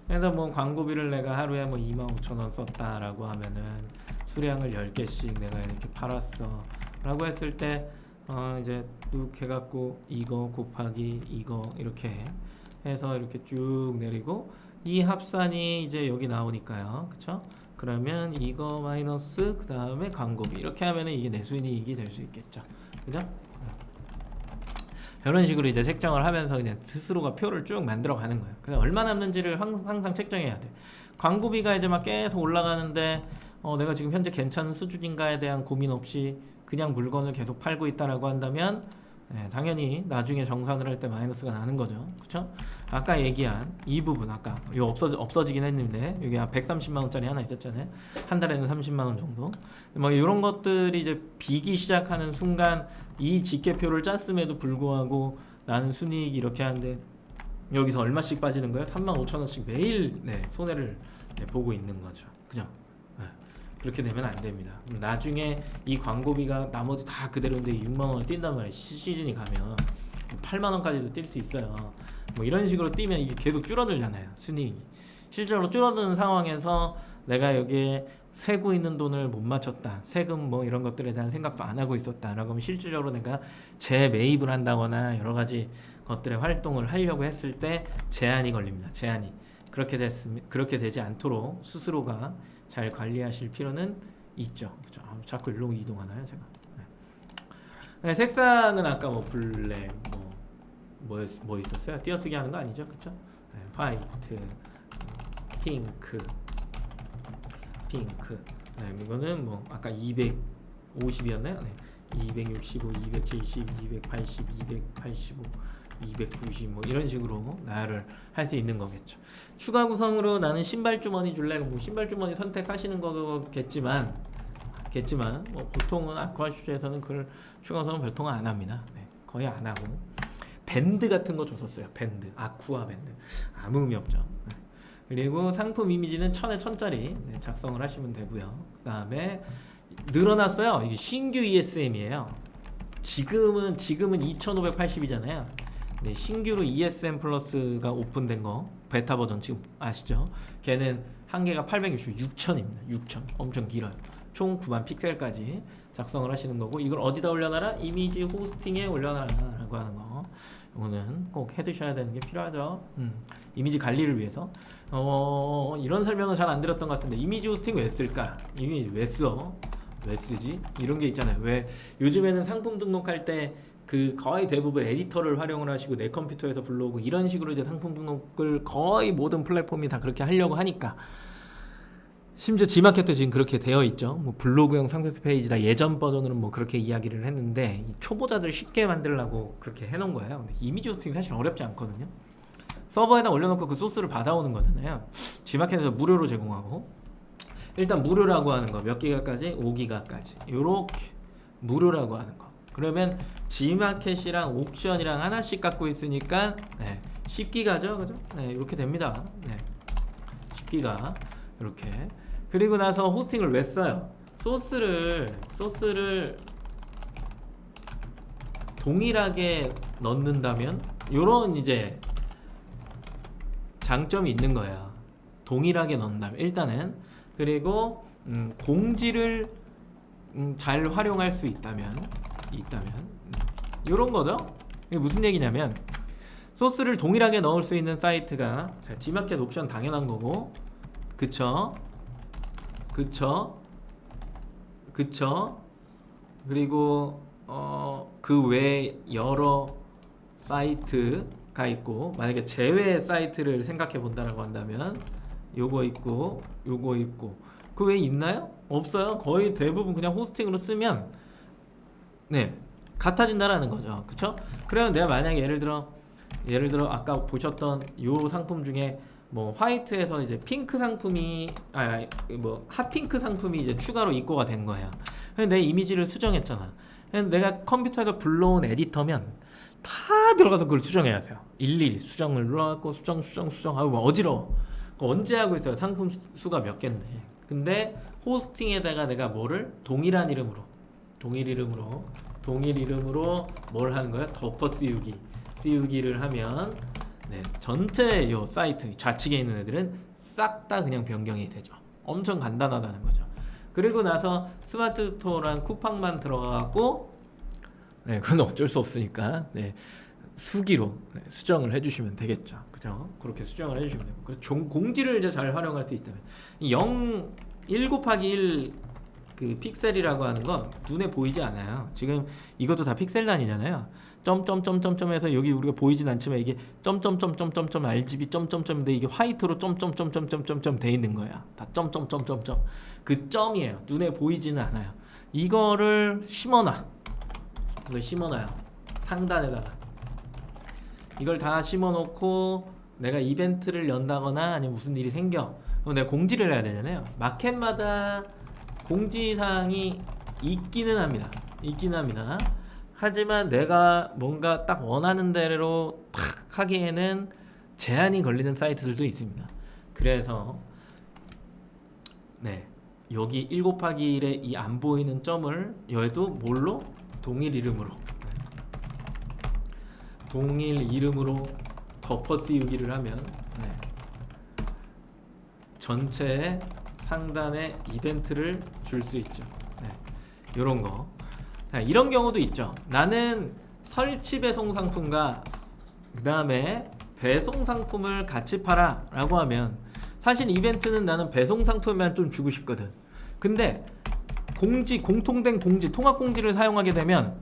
그래서 뭐 광고비를 내가 하루에 뭐 25,000원 썼다라고 하면은 수량을 10개씩 내가 이렇게 팔았어 라고 했을 때 이제 쭉 해갖고 이거 곱하기 이거 이렇게 해서 이렇게 쭉 내리고 이 합산이 이제 여기 나오니까요. 그쵸? 그러면 이거 마이너스 그 다음에 광고비 이렇게 하면은 이게 내수인이익이 될 수 있겠죠. 그죠? 이런 식으로 이제 책정을 하면서 그냥 스스로가 표를 쭉 만들어 가는 거예요. 그냥 얼마 남는지를 항상 책정해야 돼. 광고비가 이제 막 계속 올라가는데 내가 지금 현재 괜찮은 수준인가에 대한 고민 없이 그냥 물건을 계속 팔고 있다라고 한다면 당연히 나중에 정산을 할 때 마이너스가 나는 거죠. 그쵸? 아까 얘기한 이 부분 아까 이거 없어지긴 했는데 여기 130만원짜리 하나 있었잖아요. 한 달에는 30만원 정도 뭐 이런 것들이 이제 비기 시작하는 순간 이 직계표를 짰음에도 불구하고 나는 순이익이 이렇게 하는데 여기서 얼마씩 빠지는 거예요? 35,000원씩 매일 손해를 보고 있는 거죠. 그죠? 그렇게 되면 안 됩니다. 나중에 이 광고비가 나머지 다 그대로인데 6만원을 뛴단 말이에요. 시즌이 가면 8만원까지도 뛸 수 있어요. 뭐 이런 식으로 뛰면 이게 계속 줄어들잖아요. 순이익이 실제로 줄어드는 상황에서 내가 여기에 세고 있는 돈을 못 맞췄다, 세금 뭐 이런 것들에 대한 생각도 안 하고 있었다 라고 하면 실질적으로 내가 재매입을 한다거나 여러 가지 것들의 활동을 하려고 했을 때 제한이 걸립니다. 제한이 그렇게 되지 않도록 스스로가 잘 관리하실 필요는 있죠. 그죠? 자꾸 일로 이동하나요, 제가? 네, 색상은 아까 뭐 블랙, 뭐 있었어요? 띄어쓰기 하는 거 아니죠, 그쵸? 네, 화이트, 핑크. 네, 이거는 뭐 아까 250이었나요? 네, 265, 270, 280, 285. 290 뭐 이런 식으로 나열을 할 수 있는 거겠죠. 추가 구성으로 나는 신발 주머니 줄래? 뭐 신발 주머니 선택하시는 거겠지만 뭐 보통은 아쿠아 슈즈에서는 그걸 추가 구성은 별통은 안 합니다. 거의 안 하고 밴드 같은 거 줬었어요. 밴드, 아쿠아 밴드 아무 의미 없죠. 그리고 상품 이미지는 1000에 1000짜리 작성을 하시면 되고요. 그 다음에 늘어났어요. 이게 신규 ESM이에요. 지금은 2580이잖아요. 네, 신규로 ESM 플러스가 오픈된 거 베타 버전 지금 아시죠? 걔는 한계가 866,000입니다. 6,000 엄청 길어요. 총 9만 픽셀까지 작성을 하시는 거고 이걸 어디다 올려놔라? 이미지 호스팅에 올려놔라 라고 하는 거 이거는 꼭 해두셔야 되는 게 필요하죠. 이미지 관리를 위해서 이런 설명은 잘 안 드렸던 것 같은데 이미지 호스팅 왜 쓸까? 이미지 왜 써? 왜 쓰지? 이런 게 있잖아요. 왜 요즘에는 상품 등록할 때 그 거의 대부분 에디터를 활용을 하시고 내 컴퓨터에서 불러오고 이런 식으로 이제 상품 등록을 거의 모든 플랫폼이 다 그렇게 하려고 하니까 심지어 G마켓도 지금 그렇게 되어 있죠. 뭐 블로그형 상세 페이지다 예전 버전으로는 뭐 그렇게 이야기를 했는데 이 초보자들 쉽게 만들려고 그렇게 해놓은 거예요. 근데 이미지 호스팅 사실 어렵지 않거든요. 서버에다 올려놓고 그 소스를 받아오는 거잖아요. G마켓에서 무료로 제공하고 일단 무료라고 하는 거 몇 기가까지? 5기가까지 요렇게 무료라고 하는 거 그러면 G마켓이랑 옥션이랑 하나씩 갖고 있으니까 10기가죠 그죠? 이렇게 됩니다. 10기가 이렇게 그리고 나서 호스팅을 왜 써요? 소스를 동일하게 넣는다면 요런 이제 장점이 있는 거예요. 동일하게 넣는다면 일단은 그리고 공지를 잘 활용할 수 있다면 이런 거죠. 이게 무슨 얘기냐면 소스를 동일하게 넣을 수 있는 사이트가 자, G마켓 옵션 당연한 거고, 그쵸? 그리고 그 외에 여러 사이트가 있고, 만약에 제외 사이트를 생각해 본다라고 한다면 요거 있고 그 외에 있나요? 없어요. 거의 대부분 그냥 호스팅으로 쓰면 같아진다라는 거죠. 그쵸? 그러면 내가 만약에 예를 들어 아까 보셨던 요 상품 중에 뭐 화이트에서 이제 핑크 상품이 뭐 핫핑크 상품이 이제 추가로 입고가 된 거예요. 근데 내 이미지를 수정했잖아. 근데 내가 컴퓨터에서 불러온 에디터면 다 들어가서 그걸 수정해야 돼요. 일일이 수정을 눌러갖고 수정 아유 뭐 어지러워. 언제 하고 있어요? 상품 수가 몇 개인데. 근데 호스팅에다가 내가 뭐를 동일 이름으로 뭘 하는 거야? 덮어 씌우기를 하면 전체 요 사이트 좌측에 있는 애들은 싹 다 그냥 변경이 되죠. 엄청 간단하다는 거죠. 그리고 나서 스마트 스토어랑 쿠팡만 들어가고 그건 어쩔 수 없으니까 수기로 수정을 해주시면 되겠죠. 그죠? 그렇게 수정을 해주시면 되고, 그래서 공지를 이제 잘 활용할 수 있다면 1 곱하기 1 그 픽셀이라고 하는 건 눈에 보이지 않아요. 지금 이것도 다 픽셀단이잖아요. 점점점점점에서 여기 우리가 보이진 않지만 이게 점점점점점점 RGB 점점점인데 이게 화이트로 점점점점점점 돼 있는 거야. 다 점점점점점 그 점이에요. 눈에 보이지는 않아요. 이거를 심어놔요. 상단에다가 이걸 다 심어놓고 내가 이벤트를 연다거나 아니면 무슨 일이 생겨, 그럼 내가 공지를 해야 되잖아요. 마켓마다 공지사항이 있기는 합니다. 하지만 내가 뭔가 딱 원하는 대로 탁 하기에는 제한이 걸리는 사이트들도 있습니다. 그래서 여기 1 곱하기 1에 이 안 보이는 점을 얘도 뭘로? 동일 이름으로 덮어 씌우기를 하면 전체 상단에 이벤트를 줄 수 있죠. 이런 거. 이런 경우도 있죠. 나는 설치 배송 상품과 그 다음에 배송 상품을 같이 팔아 라고 하면 사실 이벤트는 나는 배송 상품만 좀 주고 싶거든. 근데 공통된 공지, 통합 공지를 사용하게 되면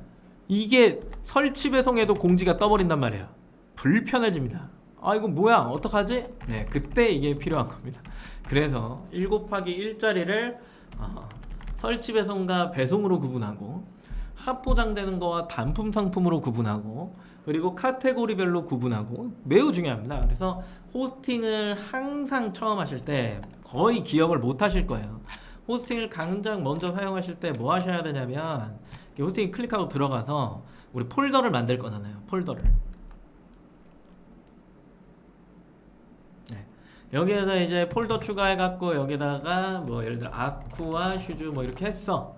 이게 설치 배송에도 공지가 떠버린단 말이에요. 불편해집니다. 이거 뭐야 어떡하지? 그때 이게 필요한 겁니다. 그래서 1 곱하기 1짜리를 설치 배송과 배송으로 구분하고, 합포장되는 거와 단품 상품으로 구분하고, 그리고 카테고리별로 구분하고, 매우 중요합니다. 그래서 호스팅을 항상 처음 하실 때 거의 기억을 못 하실 거예요. 호스팅을 가장 먼저 사용하실 때 뭐 하셔야 되냐면, 호스팅 클릭하고 들어가서 우리 폴더를 만들 거잖아요. 여기에서 이제 폴더 추가해갖고 여기다가 뭐 예를 들어 아쿠아 슈즈 뭐 이렇게 했어.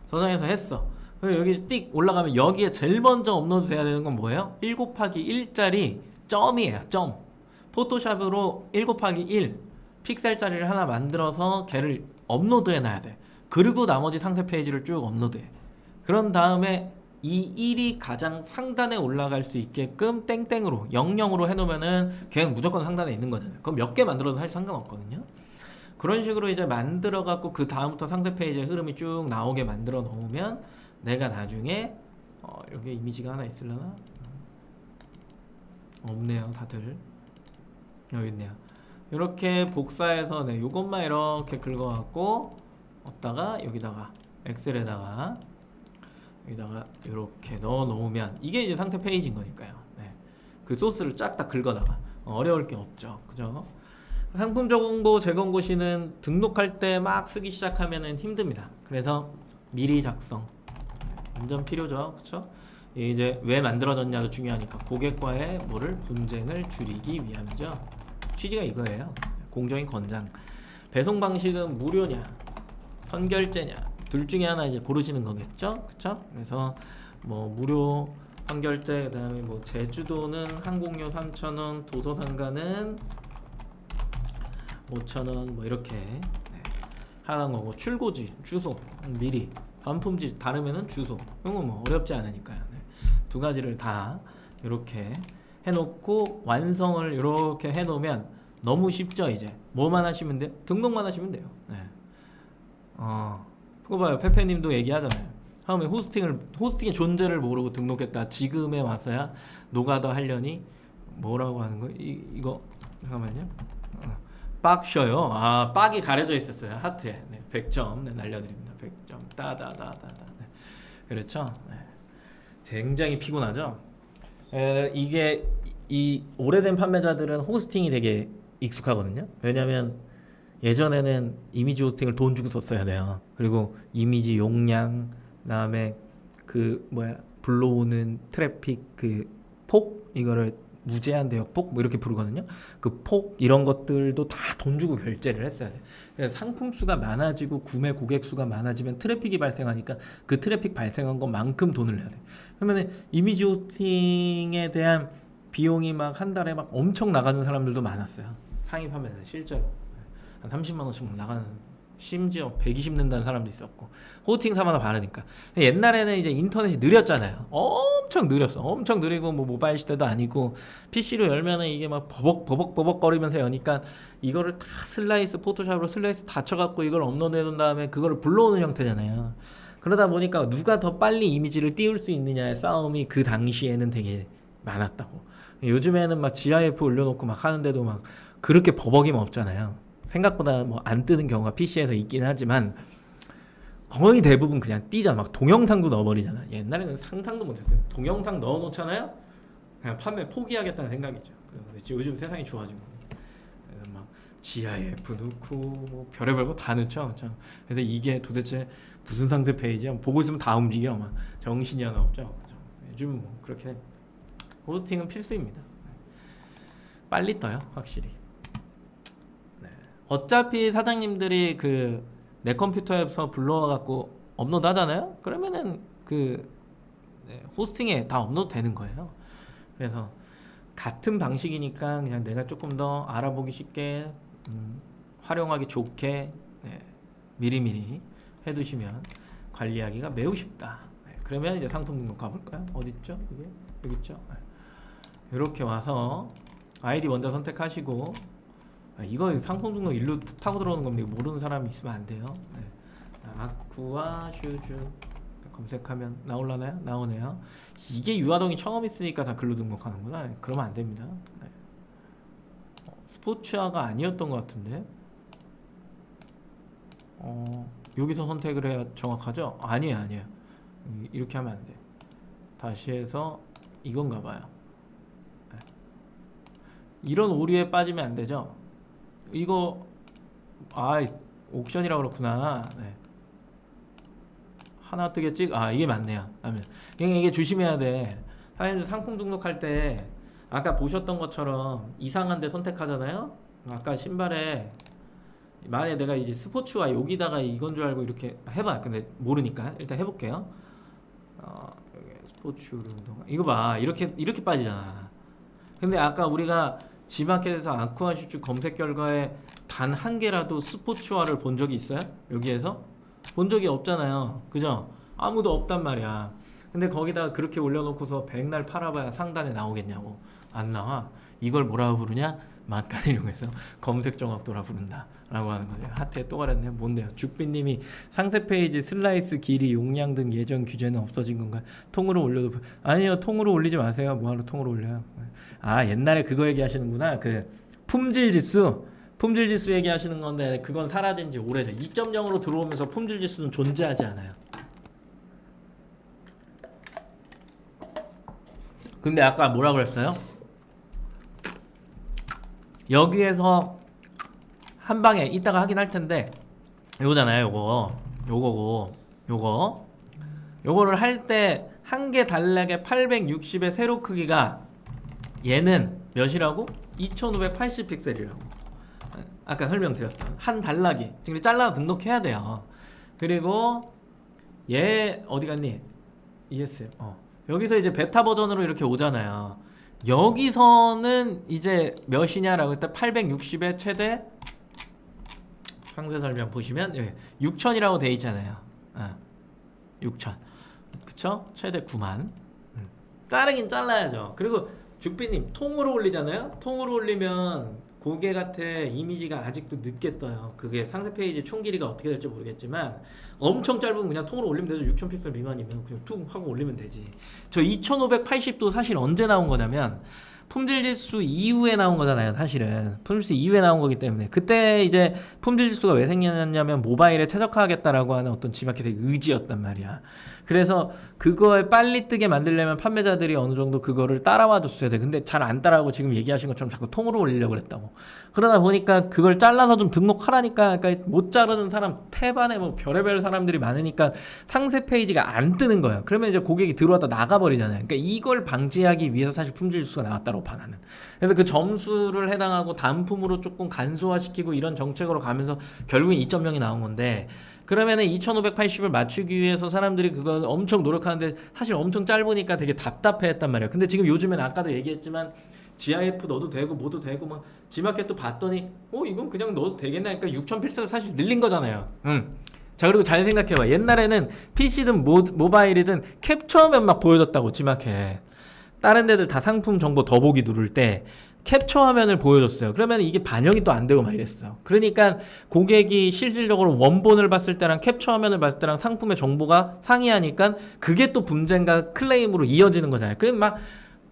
저장해서 했어. 그리고 여기 띡 올라가면 여기에 제일 먼저 업로드 돼야 되는 건 뭐예요? 1 곱하기 1짜리 점이에요. 점. 포토샵으로 1 곱하기 1 픽셀짜리를 하나 만들어서 걔를 업로드 해놔야 돼. 그리고 나머지 상세 페이지를 쭉 업로드해. 그런 다음에 이 1이 가장 상단에 올라갈 수 있게끔 땡땡으로 00으로 해놓으면은 걔는 무조건 상단에 있는 거잖아요. 그럼 몇 개 만들어도 사실 상관없거든요. 그런 식으로 이제 만들어 갖고 그 다음부터 상세 페이지의 흐름이 쭉 나오게 만들어 놓으면 내가 나중에 여기 이미지가 하나 있으려나? 없네요. 다들 여기 있네요. 이렇게 복사해서 요것만 이렇게 긁어 갖고 없다가 여기다가 엑셀에다가 여기다가 이렇게 넣어 놓으면 이게 이제 상세 페이지인 거니까요. 그 소스를 쫙 다 긁어다가 어려울 게 없죠. 그죠? 상품 정보 제공 시는 등록할 때 막 쓰기 시작하면은 힘듭니다. 그래서 미리 작성 완전 필요죠. 그쵸? 이제 왜 만들어졌냐도 중요하니까 고객과의 분쟁을 줄이기 위함이죠. 취지가 이거예요. 공정인 권장. 배송 방식은 무료냐 선결제냐 둘 중에 하나 이제 고르시는 거겠죠. 그쵸? 그래서 뭐 무료 선결제, 그 다음에 뭐 제주도는 항공료 3,000원, 도서상가는 5,000원 뭐 이렇게 하는 거고, 출고지 주소 미리, 반품지 다르면은 주소, 이런 거 뭐 어렵지 않으니까요. 네. 두 가지를 다 이렇게 해놓고 완성을 이렇게 해놓으면 너무 쉽죠. 이제 뭐만 하시면 돼요? 등록만 하시면 돼요. 네. 그거 봐요. 페페님도 얘기하잖아요. 처음에 호스팅의 존재를 모르고 등록했다. 지금에 와서야 노가다 하려니 뭐라고 하는 거? 이거 잠깐만요. 빡셔요. 아, 빡이 가려져 있었어요. 하트에. 네, 100점. 네, 날려드립니다. 100점. 따다다다다. 네. 그렇죠. 네. 굉장히 피곤하죠. 이게 이 오래된 판매자들은 호스팅이 되게 익숙하거든요. 왜냐면 예전에는 이미지 호스팅을 돈 주고 썼어야 돼요. 그리고 이미지 용량, 그다음에 그 불러오는 트래픽 그 폭, 이거를 무제한 대역폭 뭐 이렇게 부르거든요. 그 폭 이런 것들도 다 돈 주고 결제를 했어야 돼. 그래서 상품 수가 많아지고 구매 고객 수가 많아지면 트래픽이 발생하니까 그 트래픽 발생한 것만큼 돈을 내야 돼. 그러면 이미지 호스팅에 대한 비용이 막 한 달에 막 엄청 나가는 사람들도 많았어요. 상위 판매자 실제로 한 30만 원씩 막 나가는, 심지어 120 낸다는 사람도 있었고, 호스팅 4만 원 바르니까. 옛날에는 이제 인터넷이 느렸잖아요. 엄청 느렸어. 엄청 느리고 뭐 모바일 시대도 아니고 PC로 열면은 이게 막 버벅 거리면서 여니까 이거를 다 포토샵으로 슬라이스 다 쳐갖고 이걸 업로드해 놓은 다음에 그거를 불러오는 형태잖아요. 그러다 보니까 누가 더 빨리 이미지를 띄울 수 있느냐의 싸움이 그 당시에는 되게 많았다고. 요즘에는 막 GIF 올려놓고 막 하는데도 막 그렇게 버벅이면 없잖아요. 생각보다 뭐 안 뜨는 경우가 PC에서 있긴 하지만 거의 대부분 그냥 띄잖아. 막 동영상도 넣어버리잖아. 옛날에는 상상도 못했어요. 동영상 넣어놓잖아요. 그냥 판매 포기하겠다는 생각이죠. 그래서 요즘 세상이 좋아지고, 그래서 막 GIF 넣고 뭐 별의별 거 다 넣죠. 그래서 이게 도대체 무슨 상세 페이지야? 보고 있으면 다 움직여. 막 정신이 하나 없죠. 요즘 뭐 그렇게 호스팅은 필수입니다. 빨리 떠요, 확실히. 어차피 사장님들이 내 컴퓨터에서 불러와갖고 업로드 하잖아요. 그러면은 호스팅에 다 업로드 되는 거예요. 그래서 같은 방식이니까 그냥 내가 조금 더 알아보기 쉽게, 활용하기 좋게, 미리미리 해두시면 관리하기가 매우 쉽다. 그러면 이제 상품 등록 가볼까요? 어딨죠? 이게 여기 있죠? 이렇게 와서 아이디 먼저 선택하시고, 이거 상품 등록 일로 타고 들어오는 겁니다. 모르는 사람이 있으면 안 돼요. 네. 아쿠아 슈즈 검색하면 나올라나요? 나오네요. 이게 유아동이 처음 있으니까 다 글로 등록하는구나. 그러면 안 됩니다. 네. 스포츠화가 아니었던 것 같은데. 여기서 선택을 해야 정확하죠? 아니에요. 이렇게 하면 안 돼. 다시 해서 이건가 봐요. 네. 이런 오류에 빠지면 안 되죠? 이거 옥션이라 그렇구나. 네. 하나 뜨겠지? 이게 맞네요. 이게 조심해야 돼. 사장님들 상품 등록할 때 아까 보셨던 것처럼 이상한 데 선택하잖아요. 아까 신발에 만약에 내가 이제 스포츠화 여기다가 이건 줄 알고 이렇게 해봐. 근데 모르니까 일단 해볼게요. 스포츠 운동 이거 봐. 이렇게 빠지잖아. 근데 아까 우리가 지마켓에서 아쿠아 슈즈 검색 결과에 단 한 개라도 스포츠화를 본 적이 있어요? 여기에서? 본 적이 없잖아요. 그죠? 아무도 없단 말이야. 근데 거기다가 그렇게 올려놓고서 백날 팔아봐야 상단에 나오겠냐고. 안 나와. 이걸 뭐라고 부르냐? 막간이용해서 검색 정확도라 부른다 라고 하는 거죠. 하트에 또 가렸네요. 뭔데요? 죽비님이 상세 페이지 슬라이스 길이 용량 등 예전 규제는 없어진 건가요? 통으로 올려도 아니요, 통으로 올리지 마세요. 뭐하러 통으로 올려요? 옛날에 그거 얘기하시는구나. 품질 지수 얘기하시는 건데 그건 사라진 지 오래죠. 2.0으로 들어오면서 품질 지수는 존재하지 않아요. 근데 아까 뭐라 그랬어요? 여기에서 한 방에 이따가 하긴 할 텐데 요거잖아요. 요거를 할 때 한 개 단락에 860의 세로 크기가 얘는 몇이라고? 2580 픽셀이라고 아까 설명드렸던 한 단락이 지금 잘라서 등록해야 돼요. 그리고 얘 어디 갔니? ES 여기서 이제 베타 버전으로 이렇게 오잖아요. 여기서는 이제 몇이냐라고 했다. 860의 최대 상세 설명 보시면 여기 6천이라고 돼 있잖아요. 6천. 그쵸? 최대 9만. 자르긴 잘라야죠. 그리고 죽비님 통으로 올리잖아요. 통으로 올리면 고객한테 이미지가 아직도 늦게 떠요. 그게 상세 페이지 총 길이가 어떻게 될지 모르겠지만 엄청 짧으면 그냥 통으로 올리면 되죠. 6000 픽셀 미만이면 그냥 툭 하고 올리면 되지. 저 2580도 사실 언제 나온 거냐면 품질지수 이후에 나온 거잖아요. 사실은 품질지수 이후에 나온 거기 때문에 그때 이제 품질지수가 왜 생겼냐면 모바일에 최적화하겠다라고 하는 어떤 G마켓의 의지였단 말이야. 그래서 그거에 빨리 뜨게 만들려면 판매자들이 어느 정도 그거를 따라와 줬어야 돼. 근데 잘 안 따라하고 지금 얘기하신 것처럼 자꾸 통으로 올리려고 그랬다고. 그러다 보니까 그걸 잘라서 좀 등록하라니까 그러니까 못 자르는 사람 태반에 뭐 별의별 사람들이 많으니까 상세 페이지가 안 뜨는 거예요. 그러면 이제 고객이 들어왔다 나가버리잖아요. 그러니까 이걸 방지하기 위해서 사실 품질지수가 나왔다고 봐 나는. 그래서 그 점수를 해당하고 단품으로 조금 간소화시키고 이런 정책으로 가면서 결국엔 2.0이 나온 건데 그러면은 2580을 맞추기 위해서 사람들이 그걸 엄청 노력하는데 사실 엄청 짧으니까 되게 답답해 했단 말이에요. 근데 지금 요즘엔 아까도 얘기했지만 GIF 넣어도 되고 뭐도 되고 막 G마켓도 봤더니 이건 그냥 넣어도 되겠네. 그러니까 6000 필수가 사실 늘린 거잖아요. 자 그리고 잘 생각해봐. 옛날에는 PC든 모바일이든 캡처하면 막 보여줬다고 G마켓. 다른 데들 다 상품 정보 더보기 누를 때 캡처 화면을 보여줬어요. 그러면 이게 반영이 또 안 되고 막 이랬어. 그러니까 고객이 실질적으로 원본을 봤을 때랑 캡처 화면을 봤을 때랑 상품의 정보가 상이하니까 그게 또 분쟁과 클레임으로 이어지는 거잖아요. 그게 막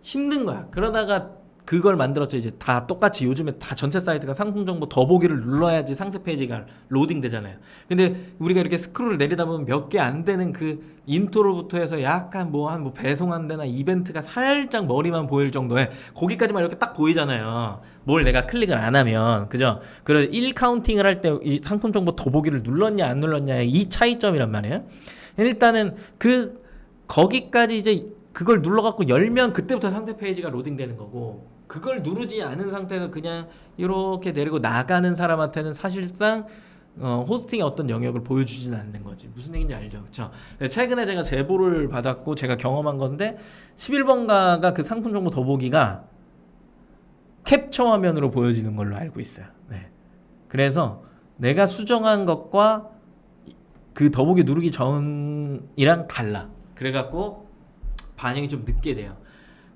힘든 거야. 그러다가 그걸 만들었죠. 이제 다 똑같이 요즘에 다 전체 사이트가 상품 정보 더보기를 눌러야지 상세 페이지가 로딩 되잖아요. 근데 우리가 이렇게 스크롤을 내리다 보면 몇 개 안 되는 그 인트로부터 해서 약간 뭐 배송한 데나 이벤트가 살짝 머리만 보일 정도에 거기까지만 이렇게 딱 보이잖아요. 뭘 내가 클릭을 안 하면 그죠? 그래서 1 카운팅을 할 때 이 상품 정보 더보기를 눌렀냐 안 눌렀냐의 이 차이점이란 말이에요. 일단은 거기까지 이제 그걸 눌러갖고 열면 그때부터 상세 페이지가 로딩되는 거고 그걸 누르지 않은 상태에서 그냥 이렇게 내리고 나가는 사람한테는 사실상 호스팅의 어떤 영역을 보여주지는 않는 거지. 무슨 얘기인지 알죠? 그쵸? 최근에 제가 제보를 받았고 제가 경험한 건데 11번가가 그 상품 정보 더보기가 캡처 화면으로 보여지는 걸로 알고 있어요. 네. 그래서 내가 수정한 것과 그 더보기 누르기 전이랑 달라. 그래갖고 반영이 좀 늦게 돼요.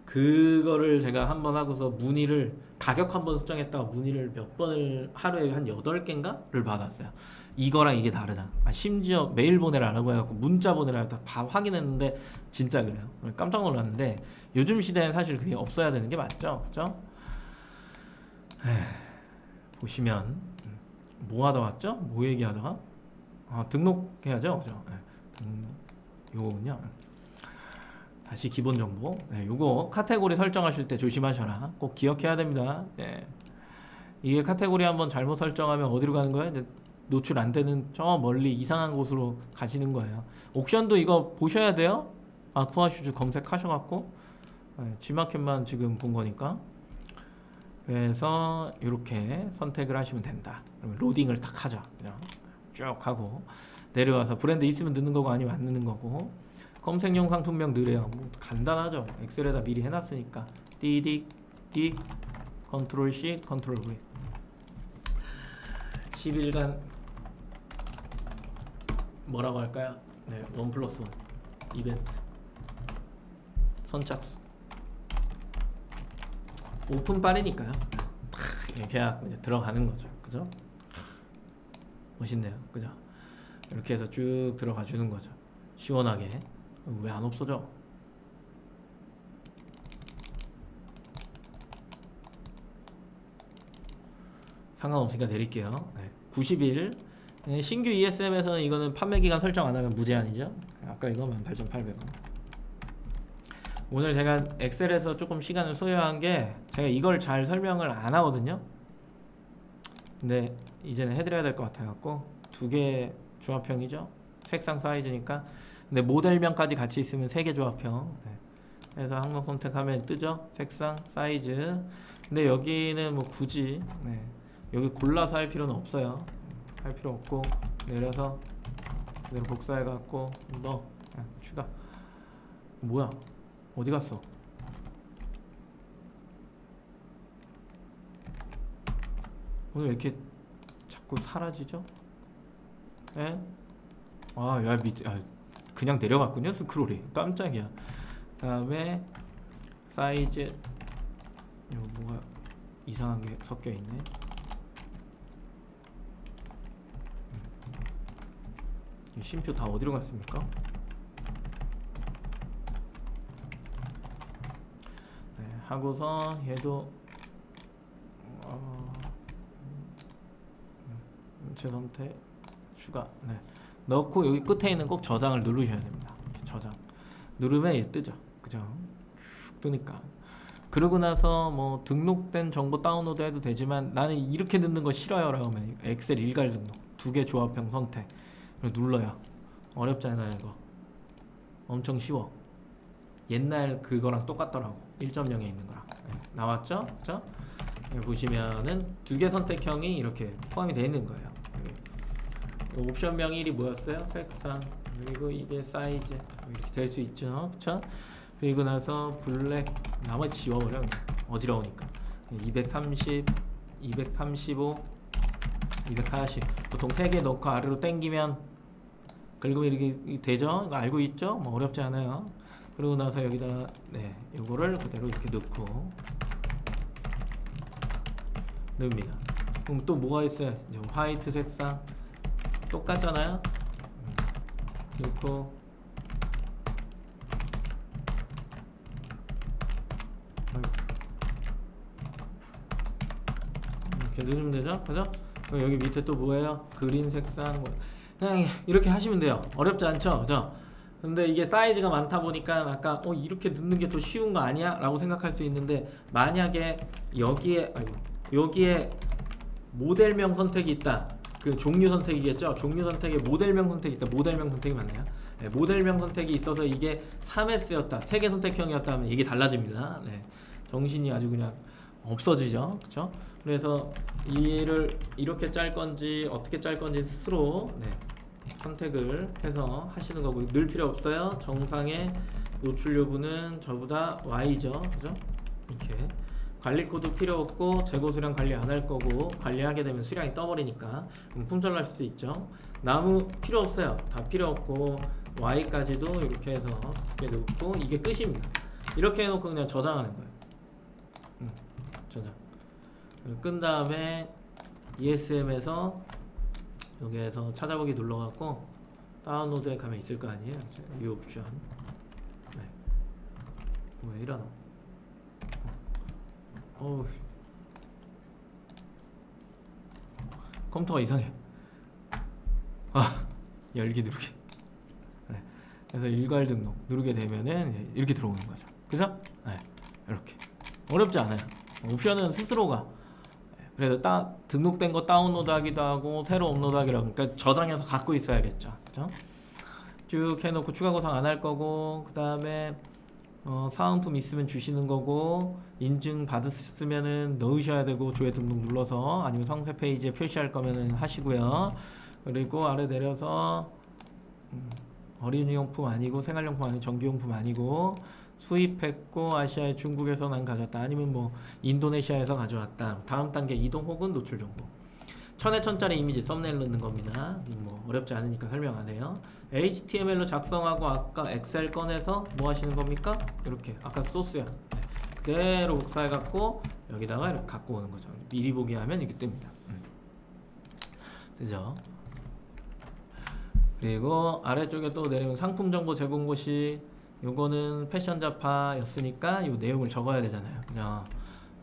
그거를 제가 한번 하고서 문의를 가격 한번 수정했다가 문의를 몇 번을 하루에 한 8개인가를 받았어요. 이거랑 이게 다르다. 심지어 메일 보내라고 해갖고 문자 보내라고 다 확인했는데 진짜 그래요. 깜짝 놀랐는데 요즘 시대엔 사실 그게 없어야 되는 게 맞죠, 그죠? 보시면 뭐 하다 왔죠? 뭐 얘기하다가 등록해야죠, 그죠? 등록 요거군요. 다시 기본 정보. 요거 카테고리 설정하실 때 조심하셔라. 꼭 기억해야 됩니다. 이게 카테고리 한번 잘못 설정하면 어디로 가는 거예요? 노출 안 되는 저 멀리 이상한 곳으로 가시는 거예요. 옥션도 이거 보셔야 돼요. 아쿠아슈즈 검색하셔갖고 G마켓만 지금 본 거니까. 그래서 이렇게 선택을 하시면 된다. 그러면 로딩을 딱 하죠. 그냥 쭉 하고 내려와서 브랜드 있으면 넣는 거고 아니면 안 넣는 거고. 검색용 상품명 넣으래요. 뭐 간단하죠. 엑셀에다 미리 해놨으니까 띠딕 띠 컨트롤 C 컨트롤 V 10일간 뭐라고 할까요? 네, 1+1 이벤트 선착순 오픈 빠르니까요. 계약 이제 들어가는 거죠. 그죠? 멋있네요. 그죠? 이렇게 해서 쭉 들어가 주는 거죠. 시원하게. 왜 안 없어져? 상관없으니까 내릴게요. 90일 신규 ESM에서는 이거는 판매기간 설정 안하면 무제한이죠. 아까 이거 18,800원. 오늘 제가 엑셀에서 조금 시간을 소요한 게 제가 이걸 잘 설명을 안 하거든요. 근데 이제는 해드려야 될 것 같아갖고 2개 조합형이죠. 색상 사이즈니까. 근데 모델명까지 같이 있으면 3개 조합형. 그래서 항목 선택하면 뜨죠. 색상, 사이즈. 근데 여기는 뭐 굳이 여기 골라서 할 필요는 없어요. 할 필요 없고 내려서 그대로 복사해 갖고 추가. 뭐야? 어디 갔어? 오늘 왜 이렇게 자꾸 자꾸 사라지죠? 예? 야 그냥 내려갔군요 스크롤이. 깜짝이야. 다음에 사이즈 이거 뭐가 이상한 게 섞여 있네. 쉼표 다 어디로 갔습니까? 네, 하고서 얘도 제 선택 추가. 네. 넣고 여기 끝에 있는 꼭 저장을 누르셔야 됩니다. 저장 누르면 얘 뜨죠. 그죠? 쭉 뜨니까. 그러고 나서 뭐 등록된 정보 다운로드 해도 되지만 나는 이렇게 넣는 거 싫어요 라고 하면 엑셀 일괄 등록 2개 조합형 선택 눌러요. 어렵지 않아요 이거. 엄청 쉬워. 옛날 그거랑 똑같더라고. 1.0에 있는 거랑. 네, 나왔죠? 그죠? 보시면은 2개 선택형이 이렇게 포함이 되어 있는 거예요. 옵션명 1이 뭐였어요? 색상. 그리고 이게 사이즈. 이렇게 될 수 있죠. 그쵸? 그리고 나서 블랙. 나머지 지워버려. 어지러우니까. 230, 235, 240. 보통 3개 넣고 아래로 당기면 긁으면 이렇게 되죠? 이거 알고 있죠? 뭐 어렵지 않아요. 그러고 나서 여기다 네, 요거를 그대로 이렇게 넣고 넣습니다. 그럼 또 뭐가 있어요? 이제 화이트 색상 똑같잖아요. 넣고 이렇게 넣으면 되죠? 그죠? 그럼 여기 밑에 또 뭐예요? 그린 색상 그냥 이렇게 하시면 돼요. 어렵지 않죠? 그죠? 근데 이게 사이즈가 많다 보니까 아까 이렇게 넣는 게 더 쉬운 거 아니야? 라고 생각할 수 있는데 만약에 여기에 모델명 선택이 있다. 그 종류 선택이겠죠? 종류 선택에 모델명 선택이 있다. 모델명 선택이 맞나요? 네, 모델명 선택이 있어서 이게 3S였다. 3개 선택형이었다 하면 이게 달라집니다. 네, 정신이 아주 그냥 없어지죠. 그쵸? 그래서 얘를 이렇게 짤 건지 어떻게 짤 건지 스스로 네, 선택을 해서 하시는 거고 늘 필요 없어요. 정상의 노출 여부는 저보다 Y죠. 그죠? 이렇게 관리 코드 필요 없고 재고 수량 관리 안 할 거고 관리하게 되면 수량이 떠버리니까 그럼 품절 날 수도 있죠. 나무 필요 없어요. 다 필요 없고 Y까지도 이렇게 해서 이렇게 넣고 이게 끝입니다. 이렇게 해놓고 그냥 저장하는 거예요. 저장. 끈 다음에 ESM에서 여기에서 찾아보기 눌러갖고 다운로드에 가면 있을 거 아니에요. 이 옵션. 네. 왜 이러나? 컴퓨터가 이상해. 열기 누르기. 네. 그래서 일괄 등록 누르게 되면은 이렇게 들어오는 거죠. 그죠? 네. 이렇게. 어렵지 않아요. 옵션은 스스로가. 그래서 등록된 거 다운로드 하기도 하고 새로 업로드 하기도 하고 그러니까 저장해서 갖고 있어야겠죠. 그죠? 쭉 해놓고 추가 구상 안 할 거고 그 다음에 사은품 있으면 주시는 거고 인증 받으시면은 넣으셔야 되고 조회 등록 눌러서 아니면 상세 페이지에 표시할 거면은 하시고요. 그리고 아래 내려서 어린이용품 아니고 생활용품 아니고 전기용품 아니고 수입했고 아시아의 중국에서 난 가져왔다 아니면 뭐 인도네시아에서 가져왔다. 다음 단계 이동 혹은 노출 정보. 1000에 이미지 썸네일 넣는 겁니다. 뭐 어렵지 않으니까 설명 안 해요. HTML로 작성하고 아까 엑셀 꺼내서 뭐 하시는 겁니까? 이렇게 아까 소스야. 네. 그대로 복사해 갖고 여기다가 이렇게 갖고 오는 거죠. 미리 보기 하면 이렇게 뜹니다. 그죠? 그리고 아래쪽에 또 내리면 상품 정보 제공 고시. 요거는 패션 잡화였으니까 요 내용을 적어야 되잖아요. 그냥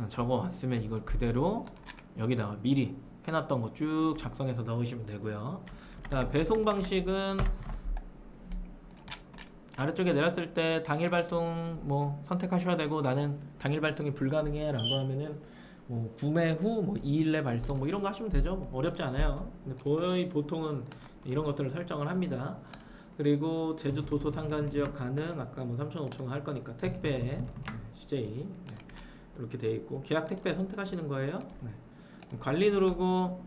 적어 왔으면 이걸 그대로 여기다가 미리 해놨던 거 쭉 작성해서 넣으시면 되고요. 배송 방식은 아래쪽에 내렸을 때 당일 발송 뭐 선택하셔야 되고 나는 당일 발송이 불가능해 라고 하면은 뭐 구매 후 뭐 2일 내 발송 뭐 이런 거 하시면 되죠. 뭐 어렵지 않아요. 근데 거의 보통은 이런 것들을 설정을 합니다. 그리고 제주 도서 상간지역 가능 아까 뭐 3,000, 5,000원 할 거니까 택배 CJ 이렇게 돼 있고 계약 택배 선택하시는 거예요. 관리 누르고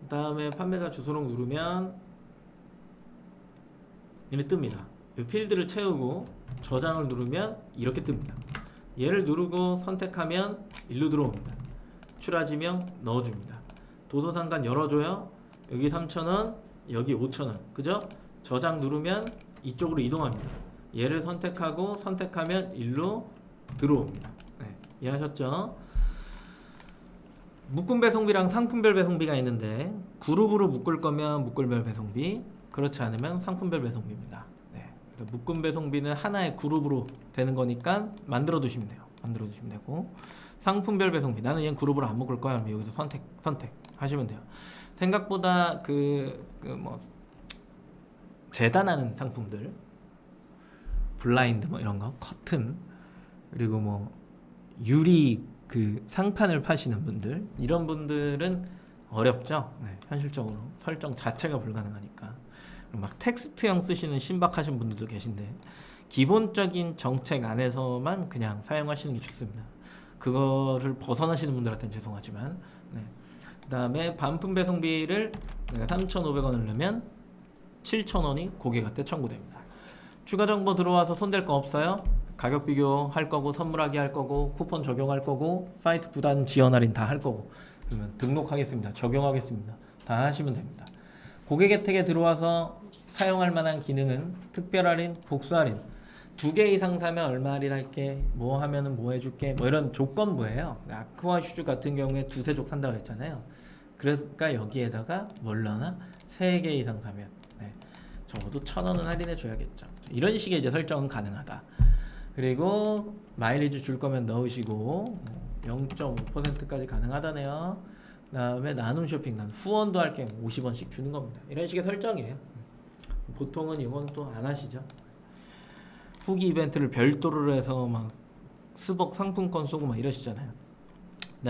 그 다음에 판매자 주소록 누르면 이렇게 뜹니다. 이 필드를 채우고 저장을 누르면 이렇게 뜹니다. 얘를 누르고 선택하면 일로 들어옵니다. 출하지명 넣어줍니다. 도서상관 열어줘요. 여기 3,000원, 여기 5,000원. 그죠? 저장 누르면 이쪽으로 이동합니다. 얘를 선택하고 선택하면 일로 들어옵니다. 네, 이해하셨죠? 묶음 배송비랑 상품별 배송비가 있는데 그룹으로 묶을 거면 묶을별 배송비, 그렇지 않으면 상품별 배송비입니다. 네, 그래서 묶음 배송비는 하나의 그룹으로 되는 거니까 만들어 두시면 돼요. 만들어 두시면 되고, 상품별 배송비, 나는 얘는 그룹으로 안 묶을 거야. 그럼 여기서 선택 하시면 돼요. 생각보다 뭐 재단하는 상품들, 블라인드 뭐 이런 거, 커튼, 그리고 뭐 유리 상판을 파시는 분들, 이런 분들은 어렵죠. 네, 현실적으로 설정 자체가 불가능하니까. 막 텍스트형 쓰시는 신박하신 분들도 계신데, 기본적인 정책 안에서만 그냥 사용하시는 게 좋습니다. 그거를 벗어나시는 분들한테는 죄송하지만. 네. 그 다음에 반품 배송비를 3,500원을 넣으면 7,000원이 고객한테 청구됩니다. 추가 정보 들어와서 손댈 거 없어요? 가격 비교 할 거고, 선물하기 할 거고, 쿠폰 적용할 거고, 사이트 부단 지원 할인 다 할 거고. 그러면 등록하겠습니다. 적용하겠습니다. 다 하시면 됩니다. 고객 혜택에 들어와서 사용할 만한 기능은 특별 할인, 복수 할인. 2개 이상 사면 얼마 할인할게, 뭐 하면은 뭐 해줄게, 뭐 이런 조건부예요. 아쿠아 슈즈 같은 경우에 2-3족 산다고 했잖아요. 그러니까 여기에다가 뭘 넣나? 3개 이상 사면 적어도 1,000원은 할인해 줘야겠죠. 이런 식의 이제 설정은 가능하다. 그리고 마일리지 줄 거면 넣으시고 0.5%까지 가능하다네요. 그 다음에 나눔 쇼핑, 난 후원도 할게 50원씩 주는 겁니다. 이런 식의 설정이에요. 보통은 이건 또 안 하시죠. 후기 이벤트를 별도로 해서 막 스벅 상품권 쏘고 막 이러시잖아요.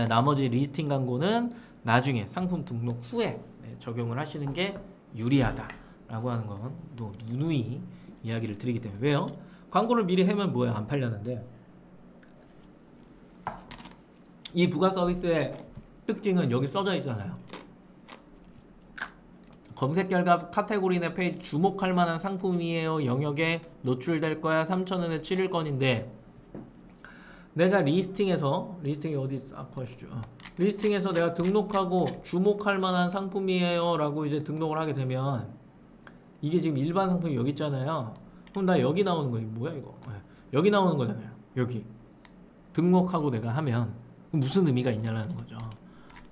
나머지 리스팅 광고는 나중에 상품 등록 후에 적용을 하시는 게 유리하다라고 하는 건 또 누누이 이야기를 드리기 때문에. 왜요? 광고를 미리 하면 뭐야, 안 팔렸는데. 이 부가 서비스의 특징은 여기 써져 있잖아요. 검색 결과 카테고리 내 페이지 주목할 만한 상품이에요 영역에 노출될 거야. 3,000원에 7일권인데 내가 리스팅이 어디 아파시죠? 리스팅에서 내가 등록하고 주목할 만한 상품이에요 라고 이제 등록을 하게 되면, 이게 지금 일반 상품이 여기 있잖아요. 그럼 나 여기 나오는 거, 뭐야 이거? 여기 나오는 거잖아요. 여기 등록하고 내가 하면 무슨 의미가 있냐라는 거죠.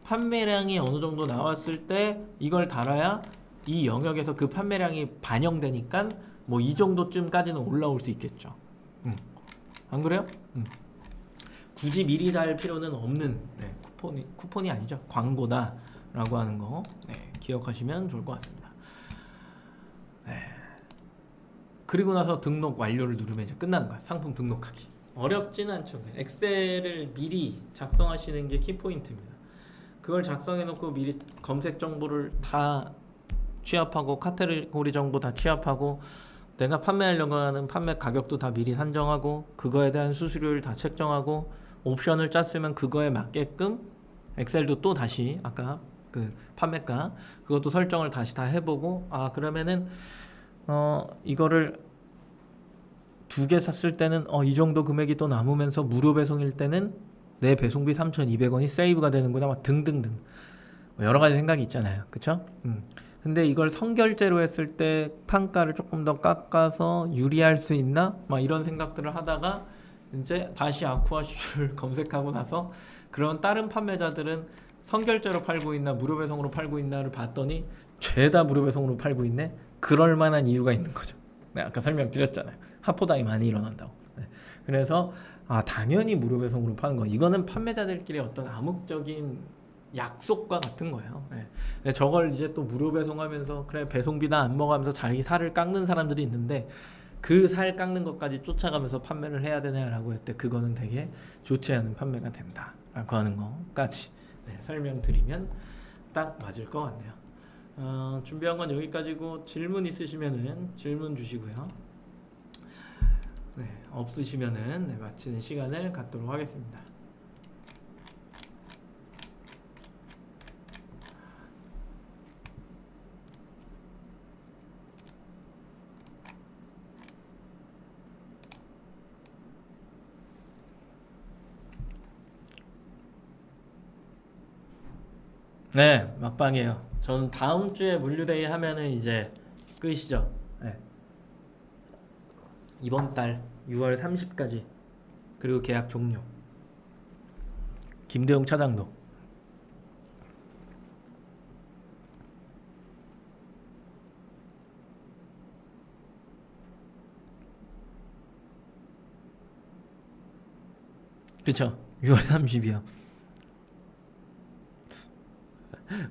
판매량이 어느 정도 나왔을 때 이걸 달아야 이 영역에서 그 판매량이 반영되니까 뭐 이 정도쯤까지는 올라올 수 있겠죠. 안 그래요? 굳이 미리 달 필요는 없는 쿠폰이 아니죠. 광고다라고 하는 거 기억하시면 좋을 것 같습니다. 그리고 나서 등록 완료를 누르면 이제 끝나는 거야. 상품 등록하기. 어렵지는 않죠. 엑셀을 미리 작성하시는 게 키포인트입니다. 그걸 작성해 놓고 미리 검색 정보를 다 취합하고, 카테고리 정보 다 취합하고, 내가 판매하려고 하는 판매 가격도 다 미리 산정하고, 그거에 대한 수수료를 다 책정하고, 옵션을 짰으면 그거에 맞게끔 엑셀도 또 다시 아까 그 판매가 그것도 설정을 다시 다 해보고, 그러면은 이거를 2개 샀을 때는 이 정도 금액이 또 남으면서 무료 배송일 때는 내 배송비 3,200원이 세이브가 되는구나, 막 등등등 여러 가지 생각이 있잖아요. 그쵸? 근데 이걸 선결제로 했을 때 판가를 조금 더 깎아서 유리할 수 있나? 막 이런 생각들을 하다가 이제 다시 아쿠아슈를 검색하고 나서 그런 다른 판매자들은 선결제로 팔고 있나 무료 배송으로 팔고 있나를 봤더니 죄다 무료 배송으로 팔고 있네? 그럴 만한 이유가 있는 거죠. 아까 설명드렸잖아요. 하포당이 많이 일어난다고. 그래서 당연히 무료 배송으로 파는 거, 이거는 판매자들끼리 어떤 암묵적인 약속과 같은 거예요. 저걸 이제 또 무료 배송하면서 그래 배송비나 안 먹으면서 자기 살을 깎는 사람들이 있는데, 그 살 깎는 것까지 쫓아가면서 판매를 해야 되냐라고 했을 때 그거는 되게 좋지 않은 판매가 된다라고 하는 거까지 설명드리면 딱 맞을 것 같네요. 준비한 건 여기까지고, 질문 있으시면은 질문 주시고요. 없으시면은 마치는 시간을 갖도록 하겠습니다. 네, 막방이에요. 저는 다음 주에 물류데이 하면은 이제 끝이죠. 네. 이번 달 6월 30까지. 그리고 계약 종료. 김대용 차장도. 그쵸? 6월 30이요.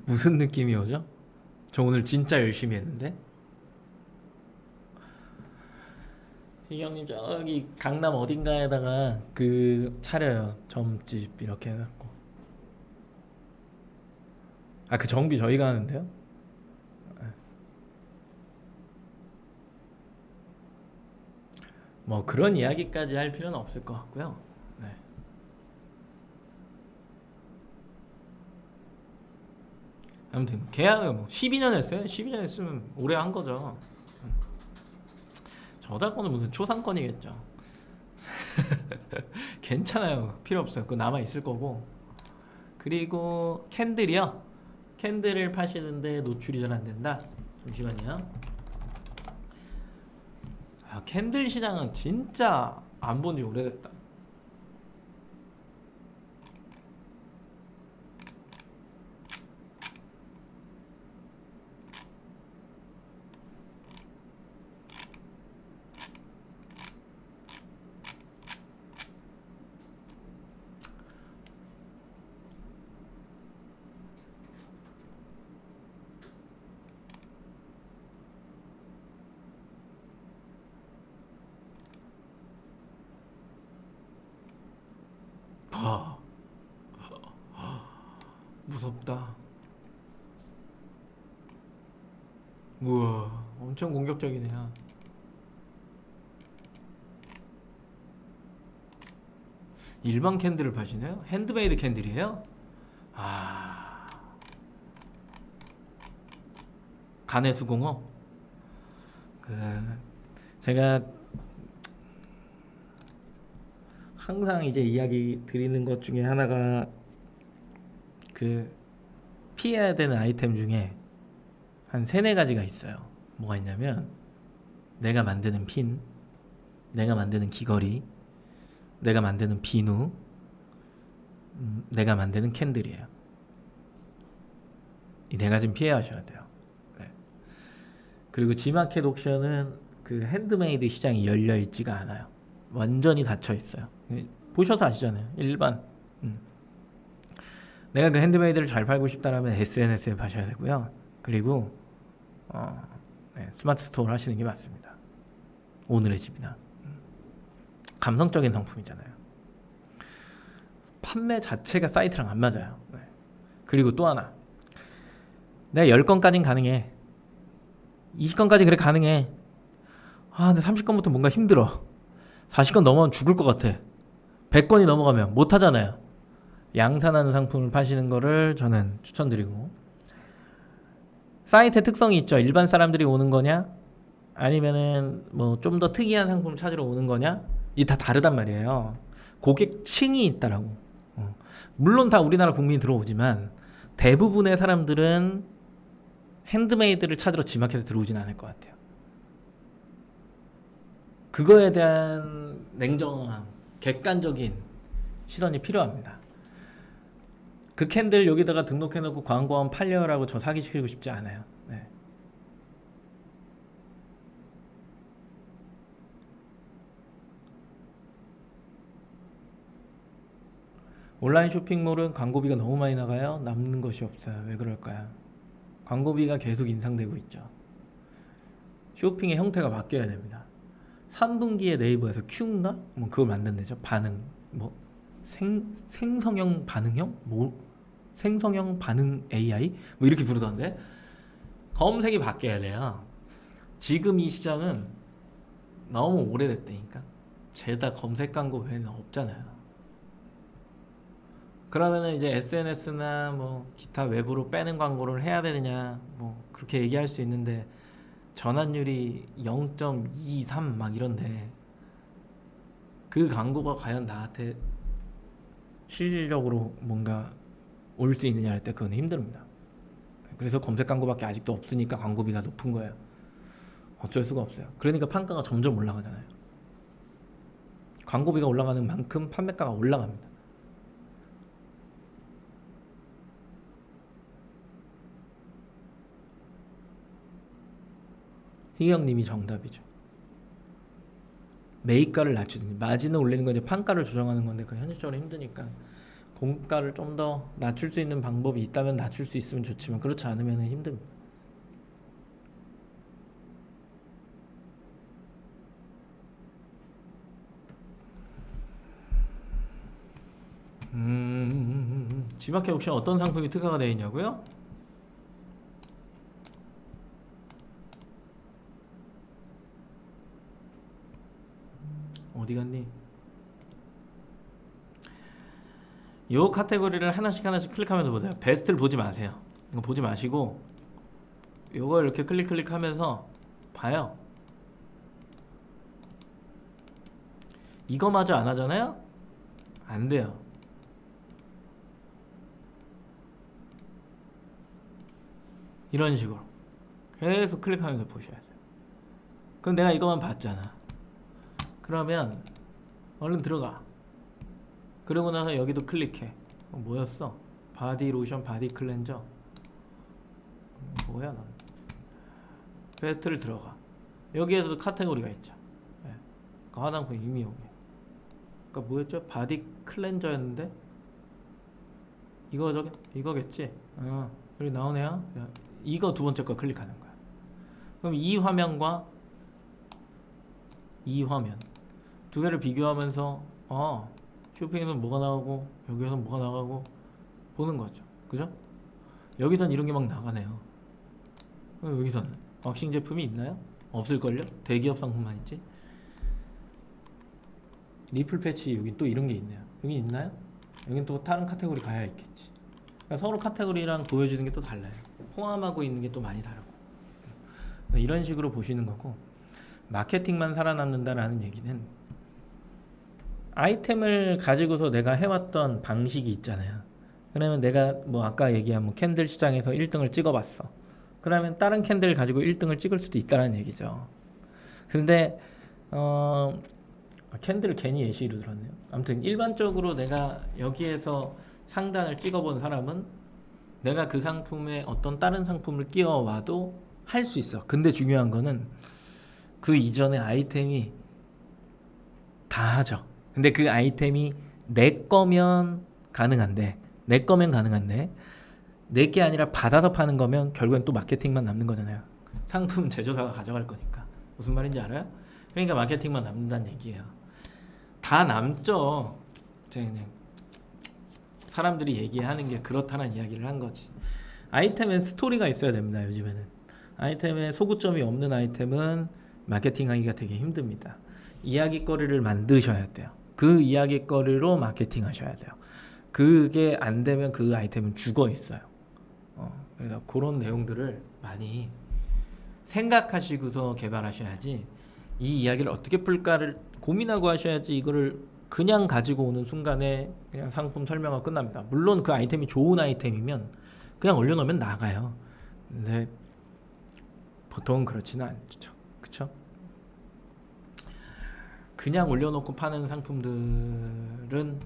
무슨 느낌이 오죠? 저 오늘 진짜 열심히 했는데. 희경님 저기 강남 어딘가에다가 그 차려요. 점집 이렇게 해갖고. 아, 그 정비 저희가 하는데요? 뭐 그런 이야기까지 할 필요는 없을 것 같고요. 네. 아무튼 계약을 뭐 12년 했어요. 12년 했으면 오래 한 거죠. 저작권은 무슨 초상권이겠죠. 괜찮아요. 필요 없어요. 그거 남아 있을 거고. 그리고 캔들이요. 캔들을 파시는데 노출이 잘 안 된다. 잠시만요. 아, 캔들 시장은 진짜 안 본 지 오래됐다. 와, 무섭다. 우와, 엄청 공격적이네요. 일반 캔들을 파시네요? 핸드메이드 캔들이에요? 아, 가내수공업? 그 제가 항상 이제 이야기 드리는 것 중에 하나가 그 피해야 되는 아이템 중에 한 세네 가지가 있어요. 뭐가 있냐면 내가 만드는 핀, 내가 만드는 귀걸이, 내가 만드는 비누, 내가 만드는 캔들이에요. 이 네 가지는 피해하셔야 돼요. 네. 그리고 G마켓 옥션은 그 핸드메이드 시장이 열려 있지가 않아요. 완전히 닫혀 있어요. 보셔서 아시잖아요. 일반. 내가 그 핸드메이드를 잘 팔고 싶다라면 SNS에 파셔야 되고요. 그리고 네, 스마트 스토어를 하시는 게 맞습니다. 오늘의 집이나 감성적인 상품이잖아요. 판매 자체가 사이트랑 안 맞아요. 네. 그리고 또 하나, 내가 10건까지는 가능해, 20건까지 그래 가능해. 아 근데 30건부터 뭔가 힘들어. 40건 넘어가면 죽을 것 같아. 100건이 넘어가면 못 하잖아요. 양산하는 상품을 파시는 거를 저는 추천드리고, 사이트 특성이 있죠. 일반 사람들이 오는 거냐, 아니면은 뭐 좀 더 특이한 상품 찾으러 오는 거냐, 이 다 다르단 말이에요. 고객층이 있다라고. 물론 다 우리나라 국민이 들어오지만 대부분의 사람들은 핸드메이드를 찾으러 G마켓에 들어오진 않을 것 같아요. 그거에 대한 냉정한 객관적인 시선이 필요합니다. 그 캔들 여기다가 등록해놓고 광고하면 팔려라고 저 사기시키고 싶지 않아요. 네. 온라인 쇼핑몰은 광고비가 너무 많이 나가요. 남는 것이 없어요. 왜 그럴까요? 광고비가 계속 인상되고 있죠. 쇼핑의 형태가 바뀌어야 됩니다. 3분기에 네이버에서 Q인가? 뭐 그걸 만든대죠. 반응, 뭐 생성형 반응형? 뭐 생성형 반응 AI? 뭐 이렇게 부르던데. 검색이 바뀌어야 돼요. 지금 이 시장은 너무 오래됐다니까. 죄다 검색 광고 외에는 없잖아요. 그러면은 이제 SNS나 뭐 기타 외부로 빼는 광고를 해야 되느냐, 뭐 그렇게 얘기할 수 있는데 전환율이 0.23 막 이런데 그 광고가 과연 나한테 실질적으로 뭔가 올 수 있느냐 할 때 그건 힘듭니다. 그래서 검색 광고밖에 아직도 없으니까 광고비가 높은 거예요. 어쩔 수가 없어요. 그러니까 판가가 점점 올라가잖아요. 광고비가 올라가는 만큼 판매가가 올라갑니다. 희경님이 정답이죠. 매입가를 낮추든지 마진을 올리는 건 이제 판가를 조정하는 건데 그 현실적으로 힘드니까 공가를 좀 더 낮출 수 있는 방법이 있다면 낮출 수 있으면 좋지만 그렇지 않으면 힘듭니다. 지마켓 옥션 어떤 상품이 특화가 되어 있냐고요? 어디 갔니? 요 카테고리를 하나씩 클릭하면서 보세요. 베스트를 보지 마세요. 이거 보지 마시고 요거 이렇게 클릭하면서 봐요. 이거마저 안 하잖아요? 안 돼요. 이런 식으로 계속 클릭하면서 보셔야 돼요. 그럼 내가 이거만 봤잖아. 그러면 얼른 들어가. 그러고 나서 여기도 클릭해. 뭐였어? 바디 로션, 바디 클렌저. 뭐야 넌? 배틀 들어가. 여기에서도 카테고리가 있죠. 네. 그 화장품 이미 여기. 그러니까 뭐였죠? 바디 클렌저였는데 이거겠지? 여기 나오네요. 이거 두 번째 거 클릭하는 거야. 그럼 이 화면과 이 화면 두 개를 비교하면서 쇼핑에서 뭐가 나오고 여기에서 뭐가 나가고 보는 거죠. 그죠? 여기선 이런 게 막 나가네요. 여기서는 왁싱 제품이 있나요? 없을걸요? 대기업 상품만 있지. 리플 패치 여기 또 이런 게 있네요. 여기 있나요? 여긴 또 다른 카테고리 가야 있겠지. 그러니까 서로 카테고리랑 보여주는 게 또 달라요. 포함하고 있는 게 또 많이 다르고. 이런 식으로 보시는 거고, 마케팅만 살아남는다라는 얘기는 아이템을 가지고서 내가 해왔던 방식이 있잖아요. 그러면 내가 뭐 아까 얘기한 뭐 캔들 시장에서 1등을 찍어봤어. 그러면 다른 캔들 가지고 1등을 찍을 수도 있다는 얘기죠. 근데 캔들을 괜히 예시로 들었네요. 아무튼 일반적으로 내가 여기에서 상단을 찍어본 사람은 내가 그 상품에 어떤 다른 상품을 끼워와도 할 수 있어. 근데 중요한 거는 그 이전에 아이템이 다 하죠. 근데 그 아이템이 내 거면 가능한데 내 게 아니라 받아서 파는 거면 결국엔 또 마케팅만 남는 거잖아요. 상품 제조사가 가져갈 거니까. 무슨 말인지 알아요? 그러니까 마케팅만 남는다는 얘기예요. 다 남죠. 그냥 사람들이 얘기하는 게 그렇다는 이야기를 한 거지. 아이템엔 스토리가 있어야 됩니다. 요즘에는 아이템에 소구점이 없는 아이템은 마케팅하기가 되게 힘듭니다. 이야기거리를 만드셔야 돼요. 그 이야기거리로 마케팅 하셔야 돼요. 그게 안 되면 그 아이템은 죽어 있어요. 그래서 그런 내용들을 많이 생각하시고서 개발하셔야지, 이 이야기를 어떻게 풀까를 고민하고 하셔야지, 이거를 그냥 가지고 오는 순간에 그냥 상품 설명하고 끝납니다. 물론 그 아이템이 좋은 아이템이면 그냥 올려놓으면 나가요. 근데 보통은 그렇지는 않죠. 그쵸? 그냥 올려놓고 파는 상품들은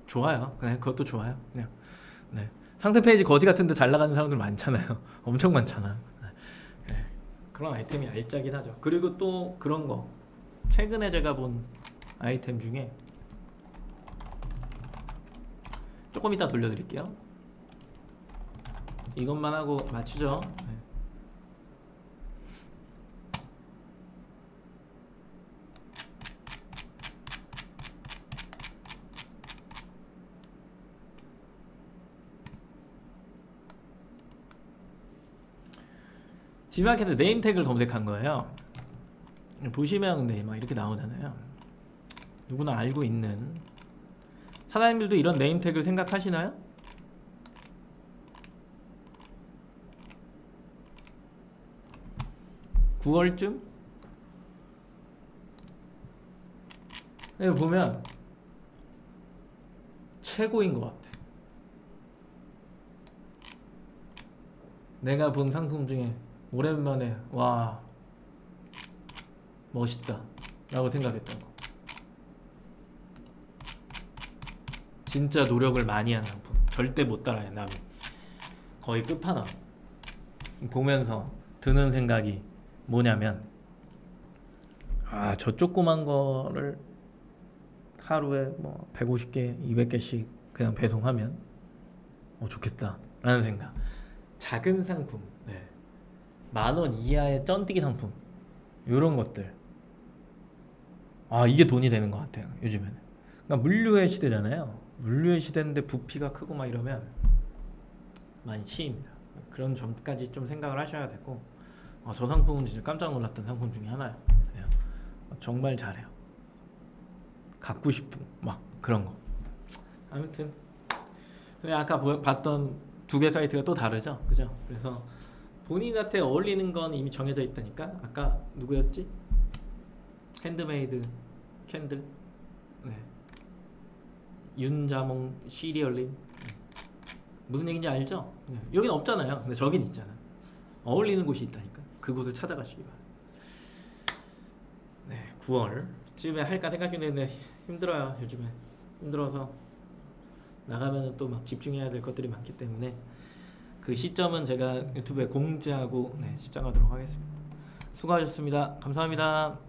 좋아요. 그냥 그것도 좋아요. 그냥 네. 상세 페이지 거지 같은데 잘 나가는 사람들 많잖아요. 엄청 많잖아. 네. 그런 아이템이 알짜긴 하죠. 그리고 또 그런 거, 최근에 제가 본 아이템 중에 조금 이따 돌려드릴게요. 이것만 하고 맞추죠. 네. 지마켓에 네임택을 검색한 거예요. 보시면 근데 막 이렇게 나오잖아요. 누구나 알고 있는. 사장님들도 이런 네임택을 생각하시나요? 9월쯤? 여기 보면 최고인 것 같아. 내가 본 상품 중에 오랜만에 와 멋있다 라고 생각했던 거. 진짜 노력을 많이 한 상품. 절대 못 따라해 남이. 거의 끝판왕. 보면서 드는 생각이 뭐냐면 저 조그만 거를 하루에 뭐 150개, 200개씩 그냥 배송하면 좋겠다 라는 생각. 작은 상품, 10,000원 이하의 쩐띠기 상품, 요런 것들, 이게 돈이 되는 것 같아요 요즘에는. 그러니까 물류의 시대잖아요. 물류의 시대인데 부피가 크고 막 이러면 많이 치입니다. 그런 점까지 좀 생각을 하셔야 되고, 저 상품은 진짜 깜짝 놀랐던 상품 중에 하나예요. 정말 잘해요. 갖고 싶은 막 그런 거. 아무튼 근데 아까 봤던 두 개 사이트가 또 다르죠, 그죠? 그래서 본인한테 어울리는 건 이미 정해져 있다니까. 아까 누구였지? 핸드메이드 캔들, 윤자몽 시리얼린. 무슨 얘기인지 알죠? 여긴 없잖아요. 근데 저긴 있잖아. 어울리는 곳이 있다니까. 그곳을 찾아가시기 바랍니다. 9월 쯤에 할까 생각 중인데 힘들어요. 요즘에 힘들어서 나가면 또 막 집중해야 될 것들이 많기 때문에 그 시점은 제가 유튜브에 공지하고 시청하도록 하겠습니다. 수고하셨습니다. 감사합니다.